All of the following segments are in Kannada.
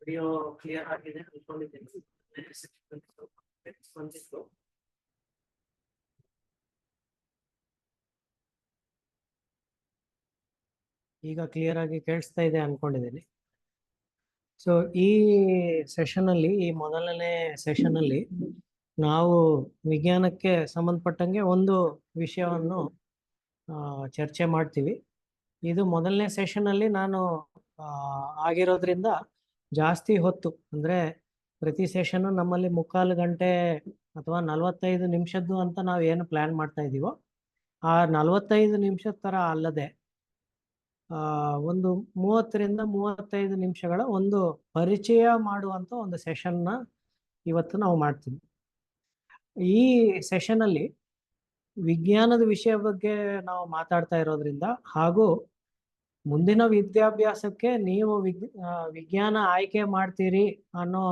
ವಿಡಿಯೋ ಕ್ಲಿಯರ್ ಆಗಿದೆ ಅನ್ಕೊಂಡಿದ್ದೀನಿ. ಬಂದಿತ್ತು. ಈಗ ಕ್ಲಿಯರ್ ಆಗಿ ಕೇಳಿಸ್ತಾ ಇದೆ ಅನ್ಕೊಂಡಿದ್ದೀನಿ. ಸೊ ಈ ಸೆಷನ್ ಅಲ್ಲಿ, ಈ ಮೊದಲನೇ ಸೆಷನ್ ಅಲ್ಲಿ ನಾವು ವಿಜ್ಞಾನಕ್ಕೆ ಸಂಬಂಧಪಟ್ಟಂಗೆ ಒಂದು ವಿಷಯವನ್ನು ಚರ್ಚೆ ಮಾಡ್ತೀವಿ. ಇದು ಮೊದಲನೇ ಸೆಷನ್ ಅಲ್ಲಿ ನಾನು ಆಗಿರೋದ್ರಿಂದ ಜಾಸ್ತಿ ಹೊತ್ತು, ಅಂದ್ರೆ ಪ್ರತಿ ಸೆಷನ್ ನಮ್ಮಲ್ಲಿ 3/4 ಗಂಟೆ ಅಥವಾ 45 ನಿಮಿಷದ್ದು ಅಂತ ನಾವು ಏನು ಪ್ಲಾನ್ ಮಾಡ್ತಾ ಇದೀವೋ ಆ 45 ನಿಮಿಷದ ತರ ಅಲ್ಲದೆ ಒಂದು 30 ರಿಂದ 35 ನಿಮಿಷಗಳ ಒಂದು ಪರಿಚಯ ಮಾಡುವಂತ ಒಂದು ಸೆಷನ್ನ ಇವತ್ತು ನಾವು ಮಾಡ್ತೀವಿ. ಈ ಸೆಷನ್ ಅಲ್ಲಿ ವಿಜ್ಞಾನದ ವಿಷಯ ಬಗ್ಗೆ ನಾವು ಮಾತಾಡ್ತಾ ಇರೋದ್ರಿಂದ ಹಾಗೂ ಮುಂದಿನ ವಿದ್ಯಾಭ್ಯಾಸಕ್ಕೆ ನೀವು ವಿಜ್ಞಾನ ಆಯ್ಕೆ ಮಾಡ್ತೀರಿ ಅನ್ನೋ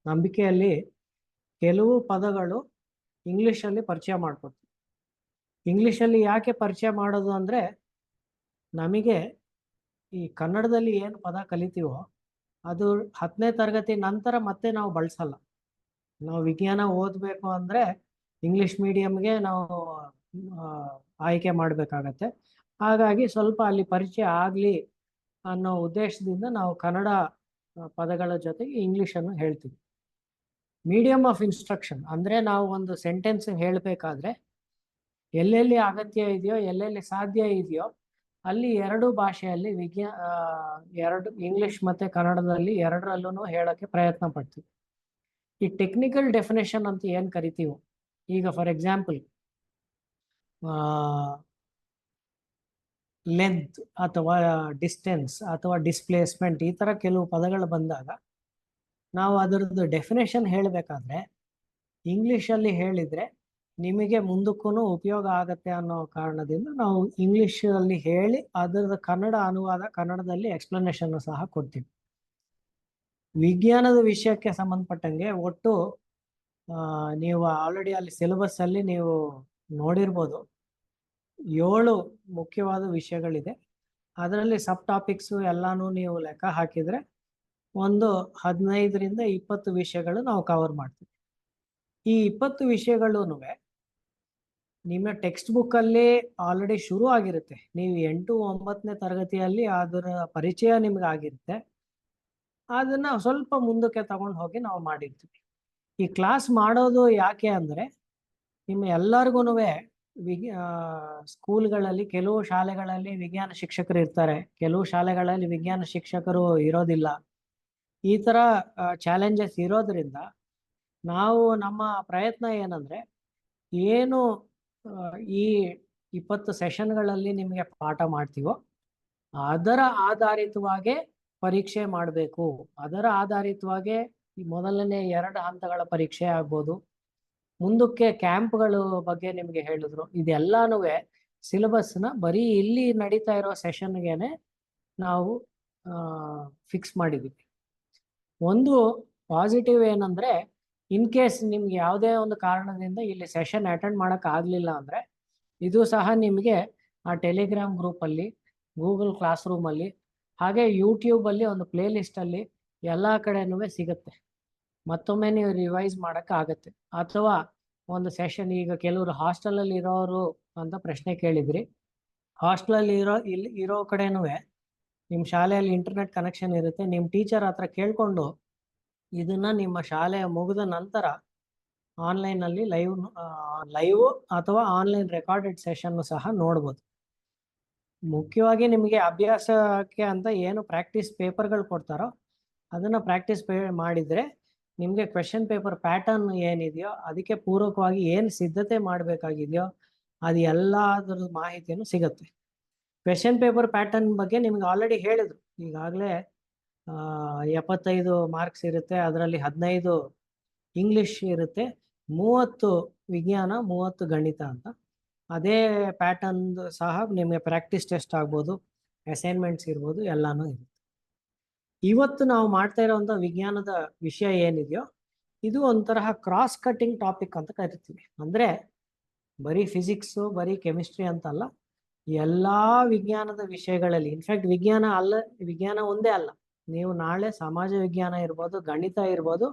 ನಂಬಿಕೆಯಲ್ಲಿ ಕೆಲವು ಪದಗಳು ಇಂಗ್ಲಿಷಲ್ಲಿ ಪರಿಚಯ ಮಾಡ್ಕೊಡ್ತೀವಿ. ಇಂಗ್ಲಿಷಲ್ಲಿ ಯಾಕೆ ಪರಿಚಯ ಮಾಡೋದು ಅಂದ್ರೆ, ನಮಗೆ ಈ ಕನ್ನಡದಲ್ಲಿ ಏನು ಪದ ಕಲಿತೀವೋ ಅದು 10ನೇ ತರಗತಿ ನಂತರ ಮತ್ತೆ ನಾವು ಬಳಸಲ್ಲ. ನಾವು ವಿಜ್ಞಾನ ಓದಬೇಕು ಅಂದ್ರೆ ಇಂಗ್ಲಿಷ್ ಮೀಡಿಯಂಗೆ ನಾವು ಆಯ್ಕೆ ಮಾಡಬೇಕಾಗತ್ತೆ. ಹಾಗಾಗಿ ಸ್ವಲ್ಪ ಅಲ್ಲಿ ಪರಿಚಯ ಆಗಲಿ ಅನ್ನೋ ಉದ್ದೇಶದಿಂದ ನಾವು ಕನ್ನಡ ಪದಗಳ ಜೊತೆಗೆ ಇಂಗ್ಲಿಷನ್ನು ಹೇಳ್ತೀವಿ. ಮೀಡಿಯಮ್ ಆಫ್ ಇನ್ಸ್ಟ್ರಕ್ಷನ್ ಅಂದ್ರೆ ನಾವು ಒಂದು ಸೆಂಟೆನ್ಸ್ ಹೇಳಬೇಕಾದ್ರೆ ಎಲ್ಲೆಲ್ಲಿ ಅಗತ್ಯ ಇದೆಯೋ, ಎಲ್ಲೆಲ್ಲಿ ಸಾಧ್ಯ ಇದೆಯೋ ಅಲ್ಲಿ 2 ಭಾಷೆಯಲ್ಲಿ ಎರಡು ಇಂಗ್ಲಿಷ್ ಮತ್ತೆ ಕನ್ನಡದಲ್ಲಿ ಎರಡರಲ್ಲೂ ಹೇಳೋಕ್ಕೆ ಪ್ರಯತ್ನ ಪಡ್ತೀವಿ. ಈ ಟೆಕ್ನಿಕಲ್ ಡೆಫಿನೇಷನ್ ಅಂತ ಏನು ಕರಿತೀವೋ, ಈಗ ಫಾರ್ ಎಕ್ಸಾಂಪಲ್ ಲೆಂತ್ ಅಥವಾ ಡಿಸ್ಟೆನ್ಸ್ ಅಥವಾ ಡಿಸ್ಪ್ಲೇಸ್ಮೆಂಟ್ ಈ ತರ ಕೆಲವು ಪದಗಳು ಬಂದಾಗ ನಾವು ಅದರದ್ದು ಡೆಫಿನೇಷನ್ ಹೇಳಬೇಕಾದ್ರೆ ಇಂಗ್ಲಿಷಲ್ಲಿ ಹೇಳಿದ್ರೆ ನಿಮಗೆ ಮುಂದಕ್ಕೂ ಉಪಯೋಗ ಆಗತ್ತೆ ಅನ್ನೋ ಕಾರಣದಿಂದ ನಾವು ಇಂಗ್ಲಿಷಲ್ಲಿ ಹೇಳಿ ಅದರ ಕನ್ನಡ ಅನುವಾದ ಕನ್ನಡದಲ್ಲಿ ಎಕ್ಸ್ಪ್ಲನೇಷನ್ ಸಹ ಕೊಡ್ತೀವಿ. ವಿಜ್ಞಾನದ ವಿಷಯಕ್ಕೆ ಸಂಬಂಧಪಟ್ಟಂಗೆ ಒಟ್ಟು ನೀವು ಆಲ್ರೆಡಿ ಅಲ್ಲಿ ಸಿಲೆಬಸ್ ಅಲ್ಲಿ ನೀವು ನೋಡಿರ್ಬೋದು 7 ಮುಖ್ಯವಾದ ವಿಷಯಗಳಿದೆ. ಅದರಲ್ಲಿ ಸಬ್ ಟಾಪಿಕ್ಸ್ ಎಲ್ಲಾನು ನೀವು ಲೆಕ್ಕ ಹಾಕಿದ್ರೆ ಒಂದು 15 ರಿಂದ 20 ವಿಷಯಗಳು ನಾವು ಕವರ್ ಮಾಡ್ತೀವಿ. ಈ 20 ವಿಷಯಗಳೂ ನಿಮ್ಮ ಟೆಕ್ಸ್ಟ್ ಬುಕ್ ಅಲ್ಲಿ ಆಲ್ರೆಡಿ ಶುರು ಆಗಿರುತ್ತೆ. ನೀವು 8, 9ನೇ ತರಗತಿಯಲ್ಲಿ ಅದರ ಪರಿಚಯ ನಿಮ್ಗೆ ಆಗಿರುತ್ತೆ. ಅದನ್ನ ಸ್ವಲ್ಪ ಮುಂದಕ್ಕೆ ತಗೊಂಡು ಹೋಗಿ ನಾವು ಮಾಡಿರ್ತೀವಿ. ಈ ಕ್ಲಾಸ್ ಮಾಡೋದು ಯಾಕೆ ಅಂದ್ರೆ, ನಿಮ್ಮ ಎಲ್ಲರಿಗೂ ಸ್ಕೂಲ್ಗಳಲ್ಲಿ ಕೆಲವು ಶಾಲೆಗಳಲ್ಲಿ ವಿಜ್ಞಾನ ಶಿಕ್ಷಕರು ಇರ್ತಾರೆ, ಕೆಲವು ಶಾಲೆಗಳಲ್ಲಿ ವಿಜ್ಞಾನ ಶಿಕ್ಷಕರು ಇರೋದಿಲ್ಲ. ಈ ತರ ಚಾಲೆಂಜಸ್ ಇರೋದ್ರಿಂದ ನಾವು ನಮ್ಮ ಪ್ರಯತ್ನ ಏನಂದ್ರೆ, ಏನು ಈ 20 ಸೆಷನ್ಗಳಲ್ಲಿ ನಿಮಗೆ ಪಾಠ ಮಾಡ್ತೀವೋ ಅದರ ಆಧಾರಿತವಾಗಿ ಪರೀಕ್ಷೆ ಮಾಡಬೇಕು. ಅದರ ಆಧಾರಿತವಾಗಿ ಈ ಮೊದಲನೇ 2 ಹಂತಗಳ ಪರೀಕ್ಷೆ ಆಗ್ಬೋದು, ಮುಂದಕ್ಕೆ ಕ್ಯಾಂಪ್ಗಳು ಬಗ್ಗೆ ನಿಮ್ಗೆ ಹೇಳಿದ್ರು. ಇದೆಲ್ಲಾನು ಸಿಲೆಬಸ್ನ ಬರೀ ಇಲ್ಲಿ ನಡೀತಾ ಇರೋ ಸೆಷನ್ಗೆನೆ ನಾವು ಫಿಕ್ಸ್ ಮಾಡಿದ್ದೀವಿ. ಒಂದು ಪಾಸಿಟಿವ್ ಏನಂದ್ರೆ, ಇನ್ ಕೇಸ್ ನಿಮ್ಗೆ ಯಾವುದೇ ಒಂದು ಕಾರಣದಿಂದ ಇಲ್ಲಿ ಸೆಷನ್ ಅಟೆಂಡ್ ಮಾಡಕ್ ಆಗ್ಲಿಲ್ಲ ಅಂದ್ರೆ ಇದು ಸಹ ನಿಮಗೆ ಆ ಟೆಲಿಗ್ರಾಮ್ ಗ್ರೂಪ್ ಅಲ್ಲಿ, ಗೂಗಲ್ ಕ್ಲಾಸ್ ರೂಮ್ ಅಲ್ಲಿ, ಹಾಗೆ ಯೂಟ್ಯೂಬ್ ಅಲ್ಲಿ ಒಂದು ಪ್ಲೇ ಲಿಸ್ಟ್ ಅಲ್ಲಿ ಎಲ್ಲಾ ಕಡೆನೂ ಸಿಗುತ್ತೆ. ಮತ್ತೊಮ್ಮೆ ನೀವು ರಿವೈಸ್ ಮಾಡಕ್ ಆಗತ್ತೆ. ಅಥವಾ ಒಂದು ಸೆಷನ್, ಈಗ ಕೆಲವರು ಹಾಸ್ಟೆಲ್ ಅಲ್ಲಿ ಇರೋರು ಅಂತ ಪ್ರಶ್ನೆ ಕೇಳಿದ್ರಿ. ಹಾಸ್ಟೆಲ್ ಅಲ್ಲಿ ಇರೋ ಕಡೆನೂ ನಿಮ್ಮ ಶಾಲೆಯಲ್ಲಿ ಇಂಟರ್ನೆಟ್ ಕನೆಕ್ಷನ್ ಇರುತ್ತೆ. ನಿಮ್ಮ ಟೀಚರ್ ಹತ್ರ ಕೇಳ್ಕೊಂಡು ಇದನ್ನ ನಿಮ್ಮ ಶಾಲೆ ಮುಗಿದ ನಂತರ ಆನ್ಲೈನ್ ಅಲ್ಲಿ ಲೈವ್ ಅಥವಾ ಆನ್ಲೈನ್ ರೆಕಾರ್ಡೆಡ್ ಸೆಷನ್ ಸಹ ನೋಡ್ಬೋದು. ಮುಖ್ಯವಾಗಿ ನಿಮಗೆ ಅಭ್ಯಾಸಕ್ಕೆ ಅಂತ ಏನು ಪ್ರಾಕ್ಟೀಸ್ ಪೇಪರ್ಗಳು ಕೊಡ್ತಾರೋ ಅದನ್ನ ಪ್ರಾಕ್ಟೀಸ್ ಮಾಡಿದ್ರೆ ನಿಮಗೆ ಕ್ವೆಶನ್ ಪೇಪರ್ ಪ್ಯಾಟರ್ನ್ ಏನಿದೆಯೋ ಅದಕ್ಕೆ ಪೂರಕವಾಗಿ ಏನು ಸಿದ್ಧತೆ ಮಾಡಬೇಕಾಗಿದೆಯೋ ಅದು ಎಲ್ಲದರ ಮಾಹಿತಿಯನ್ನು ಸಿಗುತ್ತೆ. ಕ್ವೆಶನ್ ಪೇಪರ್ ಪ್ಯಾಟರ್ನ್ ಬಗ್ಗೆ ನಿಮ್ಗೆ ಆಲ್ರೆಡಿ ಹೇಳಿದ್ರು. ಈಗಾಗಲೇ 75 ಮಾರ್ಕ್ಸ್ ಇರುತ್ತೆ. ಅದರಲ್ಲಿ 15 ಇಂಗ್ಲಿಷ್ ಇರುತ್ತೆ, 30 ವಿಜ್ಞಾನ, 30 ಗಣಿತ ಅಂತ. ಅದೇ ಪ್ಯಾಟರ್ನ್ ಸಹ ನಿಮಗೆ ಪ್ರಾಕ್ಟೀಸ್ ಟೆಸ್ಟ್ ಆಗ್ಬೋದು, ಅಸೈನ್ಮೆಂಟ್ಸ್ ಇರ್ಬೋದು, ಎಲ್ಲಾನು ಇರುತ್ತೆ. ಇವತ್ತು ನಾವು ಮಾಡ್ತಾ ಇರೋಂಥ ವಿಜ್ಞಾನದ ವಿಷಯ ಏನಿದೆಯೋ ಇದು ಒಂಥರಹ ಕ್ರಾಸ್ ಕಟ್ಟಿಂಗ್ ಟಾಪಿಕ್ ಅಂತ ಕರಿತೀವಿ. ಅಂದ್ರೆ ಬರೀ ಫಿಸಿಕ್ಸ್, ಬರೀ ಕೆಮಿಸ್ಟ್ರಿ ಅಂತಲ್ಲ, ಎಲ್ಲಾ ವಿಜ್ಞಾನದ ವಿಷಯಗಳಲ್ಲಿ, ಇನ್ಫ್ಯಾಕ್ಟ್ ವಿಜ್ಞಾನ ಒಂದೇ ಅಲ್ಲ, ನೀವು ನಾಳೆ ಸಮಾಜ ವಿಜ್ಞಾನ ಇರ್ಬೋದು, ಗಣಿತ ಇರ್ಬೋದು,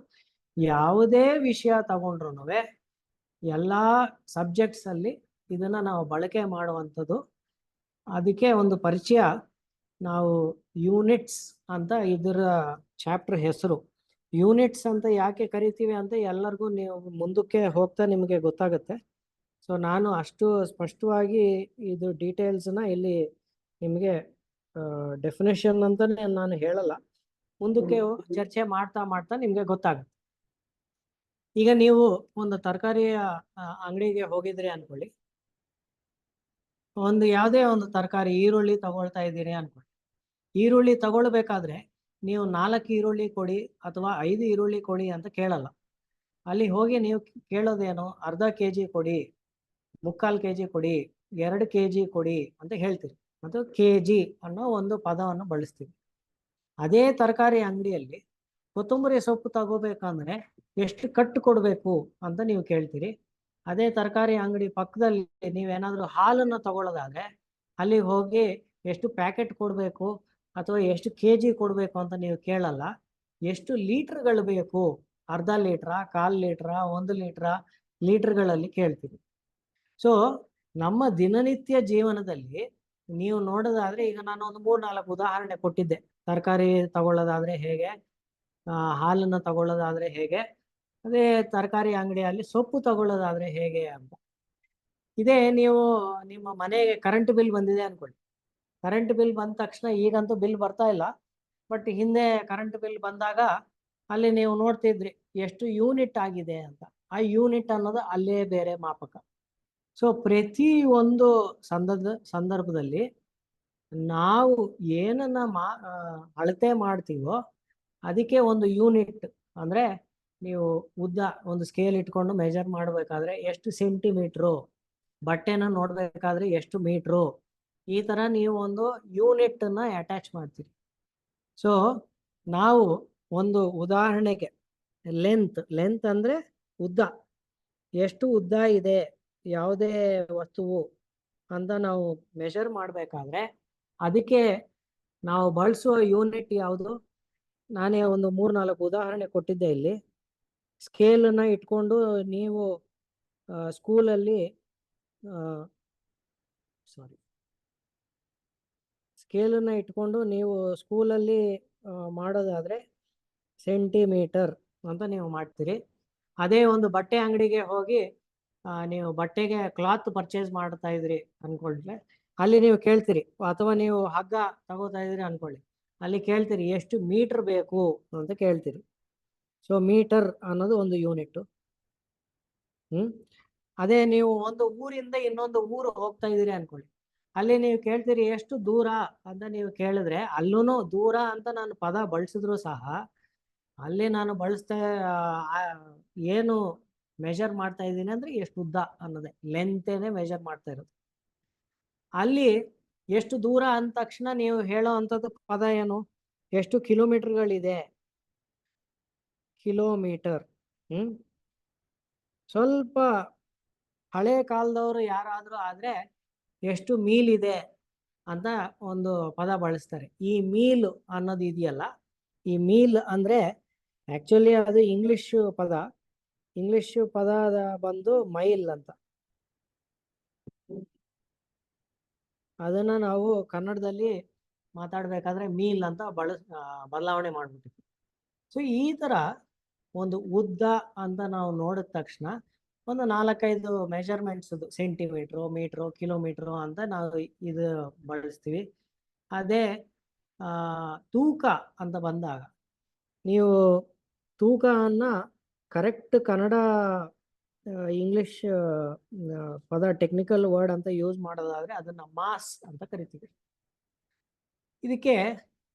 ಯಾವುದೇ ವಿಷಯ ತಗೊಂಡ್ರು ಎಲ್ಲಾ ಸಬ್ಜೆಕ್ಟ್ಸ್ ಅಲ್ಲಿ ಇದನ್ನ ನಾವು ಬಳಕೆ ಮಾಡುವಂಥದ್ದು. ಅದಕ್ಕೆ ಒಂದು ಪರಿಚಯ, ನಾವು ಯೂನಿಟ್ಸ್ ಅಂತ ಇದರ ಚಾಪ್ಟರ್ ಹೆಸರು. ಯೂನಿಟ್ಸ್ ಅಂತ ಯಾಕೆ ಕರಿತೀವಿ ಅಂತ ಎಲ್ಲರಿಗೂ ನೀವು ಮುಂದಕ್ಕೆ ಹೋಗ್ತಾ ನಿಮಗೆ ಗೊತ್ತಾಗುತ್ತೆ. ಸೊ ನಾನು ಅಷ್ಟು ಸ್ಪಷ್ಟವಾಗಿ ಇದು ಡೀಟೇಲ್ಸ್ನ ಇಲ್ಲಿ ನಿಮಗೆ ಡೆಫಿನೇಷನ್ ಅಂತಾನೆ ನಾನು ಹೇಳಲ್ಲ, ಮುಂದಕ್ಕೆ ಚರ್ಚೆ ಮಾಡ್ತಾ ಮಾಡ್ತಾ ನಿಮಗೆ ಗೊತ್ತಾಗುತ್ತೆ. ಈಗ ನೀವು ಒಂದು ತರಕಾರಿಯ ಅಂಗಡಿಗೆ ಹೋಗಿದ್ರಿ ಅನ್ಕೊಳ್ಳಿ, ಒಂದು ಯಾವುದೇ ಒಂದು ತರಕಾರಿ ಈರುಳ್ಳಿ ತಗೊಳ್ತಾ ಇದ್ದೀರಿ ಅನ್ಕೊಳ್ಳಿ. ಈರುಳ್ಳಿ ತಗೊಳ್ಬೇಕಾದ್ರೆ ನೀವು 4 ಈರುಳ್ಳಿ ಕೊಡಿ ಅಥವಾ 5 ಈರುಳ್ಳಿ ಕೊಡಿ ಅಂತ ಕೇಳಲ್ಲ. ಅಲ್ಲಿ ಹೋಗಿ ನೀವು ಕೇಳೋದೇನು, ಅರ್ಧ ಕೆಜಿ ಕೊಡಿ, 3/4 ಕೆಜಿ ಕೊಡಿ, 2 ಕೆಜಿ ಕೊಡಿ ಅಂತ ಹೇಳ್ತೀರಿ. ಮತ್ತು ಕೆಜಿ ಅನ್ನೋ ಒಂದು ಪದವನ್ನು ಬಳಸ್ತೀವಿ. ಅದೇ ತರಕಾರಿ ಅಂಗಡಿಯಲ್ಲಿ ಕೊತ್ತಂಬರಿ ಸೊಪ್ಪು ತಗೋಬೇಕಂದ್ರೆ ಎಷ್ಟು ಕಟ್ಟು ಕೊಡಬೇಕು ಅಂತ ನೀವು ಕೇಳ್ತೀರಿ. ಅದೇ ತರಕಾರಿ ಅಂಗಡಿ ಪಕ್ಕದಲ್ಲಿ ನೀವೇನಾದ್ರೂ ಹಾಲನ್ನು ತಗೊಳ್ಳೋದಾದ್ರೆ ಅಲ್ಲಿ ಹೋಗಿ ಎಷ್ಟು ಪ್ಯಾಕೆಟ್ ಕೊಡಬೇಕು ಅಥವಾ ಎಷ್ಟು ಕೆಜಿ ಕೊಡಬೇಕು ಅಂತ ನೀವು ಕೇಳಲ್ಲ, ಎಷ್ಟು ಲೀಟರ್ಗಳು ಬೇಕು, ಅರ್ಧ ಲೀಟ್ರಾ, 1/4 ಲೀಟ್ರಾ, 1 ಲೀಟ್ರಾ, ಲೀಟರ್ಗಳಲ್ಲಿ ಕೇಳ್ತೀವಿ. ಸೊ ನಮ್ಮ ದಿನನಿತ್ಯ ಜೀವನದಲ್ಲಿ ನೀವು ನೋಡೋದಾದ್ರೆ, ಈಗ ನಾನು ಒಂದು 3-4 ಉದಾಹರಣೆ ಕೊಟ್ಟಿದ್ದೆ. ತರಕಾರಿ ತಗೊಳ್ಳೋದಾದ್ರೆ ಹೇಗೆ, ಹಾಲನ್ನು ತಗೊಳ್ಳೋದಾದ್ರೆ ಹೇಗೆ, ಅದೇ ತರಕಾರಿ ಅಂಗಡಿಯಲ್ಲಿ ಸೊಪ್ಪು ತಗೊಳ್ಳೋದಾದ್ರೆ ಹೇಗೆ ಅಂತ. ಇದೇ ನೀವು ನಿಮ್ಮ ಮನೆಗೆ ಕರೆಂಟ್ ಬಿಲ್ ಬಂದಿದೆ ಅನ್ಕೊಳ್ಳಿ. ಕರೆಂಟ್ ಬಿಲ್ ಬಂದ ತಕ್ಷಣ, ಈಗಂತೂ ಬಿಲ್ ಬರ್ತಾ ಇಲ್ಲ, ಬಟ್ ಹಿಂದೆ ಕರೆಂಟ್ ಬಿಲ್ ಬಂದಾಗ ಅಲ್ಲಿ ನೀವು ನೋಡ್ತಿದ್ರಿ ಎಷ್ಟು ಯೂನಿಟ್ ಆಗಿದೆ ಅಂತ. ಆ ಯೂನಿಟ್ ಅನ್ನೋದು ಅಲ್ಲೇ ಬೇರೆ ಮಾಪಕ. ಸೊ ಪ್ರತಿ ಒಂದು ಸಂದರ್ಭದಲ್ಲಿ ನಾವು ಏನನ್ನ ಅಳತೆ ಮಾಡ್ತೀವೋ ಅದಕ್ಕೆ ಒಂದು ಯೂನಿಟ್, ಅಂದ್ರೆ ನೀವು ಉದ್ದ ಒಂದು ಸ್ಕೇಲ್ ಇಟ್ಕೊಂಡು ಮೆಜರ್ ಮಾಡಬೇಕಾದ್ರೆ ಎಷ್ಟು ಸೆಂಟಿಮೀಟ್ರು, ಬಟ್ಟೆನ ನೋಡ್ಬೇಕಾದ್ರೆ ಎಷ್ಟು ಮೀಟ್ರು, ಈ ತರ ನೀವು ಒಂದು ಯೂನಿಟ್ ಅನ್ನ ಅಟ್ಯಾಚ್ ಮಾಡ್ತೀರಿ. ಸೊ ನಾವು ಒಂದು ಉದಾಹರಣೆಗೆ ಲೆಂತ್ ಅಂದ್ರೆ ಉದ್ದ, ಎಷ್ಟು ಉದ್ದ ಇದೆ ಯಾವುದೇ ವಸ್ತುವು ಅಂತ ನಾವು ಮೆಷರ್ ಮಾಡಬೇಕಾದ್ರೆ ಅದಕ್ಕೆ ನಾವು ಬಳಸುವ ಯೂನಿಟ್ ಯಾವುದು. ನಾನೇ ಒಂದು 3-4 ಉದಾಹರಣೆ ಕೊಟ್ಟಿದ್ದೆ ಇಲ್ಲಿ. ಸ್ಕೇಲನ್ನು ಇಟ್ಕೊಂಡು ನೀವು ಸ್ಕೂಲಲ್ಲಿ ಸ್ಕೇಲನ್ನು ಇಟ್ಕೊಂಡು ನೀವು ಸ್ಕೂಲಲ್ಲಿ ಮಾಡೋದಾದ್ರೆ ಸೆಂಟಿಮೀಟರ್ ಅಂತ ನೀವು ಮಾಡ್ತೀರಿ. ಅದೇ ಒಂದು ಬಟ್ಟೆ ಅಂಗಡಿಗೆ ಹೋಗಿ ನೀವು ಬಟ್ಟೆಗೆ ಕ್ಲಾತ್ ಪರ್ಚೇಸ್ ಮಾಡ್ತಾ ಇದ್ರಿ ಅನ್ಕೊಂಡ್ರೆ ಅಲ್ಲಿ ನೀವು ಕೇಳ್ತೀರಿ, ಅಥವಾ ನೀವು ಹಗ್ಗ ತಗೋತಾ ಇದ್ರಿ ಅನ್ಕೊಳ್ಳಿ, ಅಲ್ಲಿ ಕೇಳ್ತೀರಿ ಎಷ್ಟು ಮೀಟರ್ ಬೇಕು ಅಂತ ಕೇಳ್ತೀರಿ. ಸೊ ಮೀಟರ್ ಅನ್ನೋದು ಒಂದು ಯೂನಿಟ್. ಅದೇ ನೀವು ಒಂದು ಊರಿಂದ ಇನ್ನೊಂದು ಊರು ಹೋಗ್ತಾ ಇದ್ದೀರಿ ಅನ್ಕೊಳ್ಳಿ, ಅಲ್ಲಿ ನೀವು ಕೇಳ್ತೀರಿ ಎಷ್ಟು ದೂರ ಅಂತ ನೀವು ಕೇಳಿದ್ರೆ, ಅಲ್ಲೂ ದೂರ ಅಂತ ನಾನು ಪದ ಬಳಸಿದ್ರು ಸಹ ಅಲ್ಲಿ ನಾನು ಬಳಸ್ತಾ ಏನು ಮೆಜರ್ ಮಾಡ್ತಾ ಇದ್ದೀನಿ ಅಂದ್ರೆ ಎಷ್ಟು ಉದ್ದ ಅನ್ನೋದೇ, ಲೆಂತೇನೆ ಮೆಜರ್ ಮಾಡ್ತಾ ಇರೋದು. ಅಲ್ಲಿ ಎಷ್ಟು ದೂರ ಅಂದ ತಕ್ಷಣ ನೀವು ಹೇಳೋ ಅಂಥದ್ದು ಪದ ಏನು, ಎಷ್ಟು ಕಿಲೋಮೀಟರ್ಗಳಿದೆ, ಕಿಲೋಮೀಟರ್. ಸ್ವಲ್ಪ ಹಳೆ ಕಾಲದವರು ಯಾರಾದ್ರೂ ಆದ್ರೆ ಎಷ್ಟು ಮೀಲ್ ಇದೆ ಅಂತ ಒಂದು ಪದ ಬಳಸ್ತಾರೆ. ಈ ಮೀಲ್ ಅನ್ನೋದು ಇದೆಯಲ್ಲ, ಈ ಮೀಲ್ ಅಂದ್ರೆ ಆಕ್ಚುಲಿ ಅದು ಇಂಗ್ಲಿಷ್ ಪದ. ಇಂಗ್ಲಿಷ್ ಪದ ಬಂದು ಮೈಲ್ ಅಂತ. ಅದನ್ನ ನಾವು ಕನ್ನಡದಲ್ಲಿ ಮಾತಾಡ್ಬೇಕಾದ್ರೆ ಮೀಲ್ ಅಂತ ಬದಲಾವಣೆ ಮಾಡ್ಬಿಟ್ಟಿದ್ವಿ. ಸೊ ಈ ತರ ಒಂದು ಉದ್ದ ಅಂತ ನಾವು ನೋಡಿದ ತಕ್ಷಣ ಒಂದು 4-5 ಮೆಜರ್ಮೆಂಟ್ಸ್, ಸೆಂಟಿಮೀಟ್ರು, ಮೀಟ್ರು, ಕಿಲೋಮೀಟ್ರು ಅಂತ ನಾವು ಇದು ಬಳಸ್ತೀವಿ. ಅದೇ ತೂಕ ಅಂತ ಬಂದಾಗ ನೀವು ತೂಕವನ್ನ ಕರೆಕ್ಟ್ ಕನ್ನಡ ಇಂಗ್ಲಿಷ್ ಪದ ಟೆಕ್ನಿಕಲ್ ವರ್ಡ್ ಅಂತ ಯೂಸ್ ಮಾಡೋದಾದ್ರೆ ಅದನ್ನ ಮಾಸ್ ಅಂತ ಕರಿತೀವಿ. ಇದಕ್ಕೆ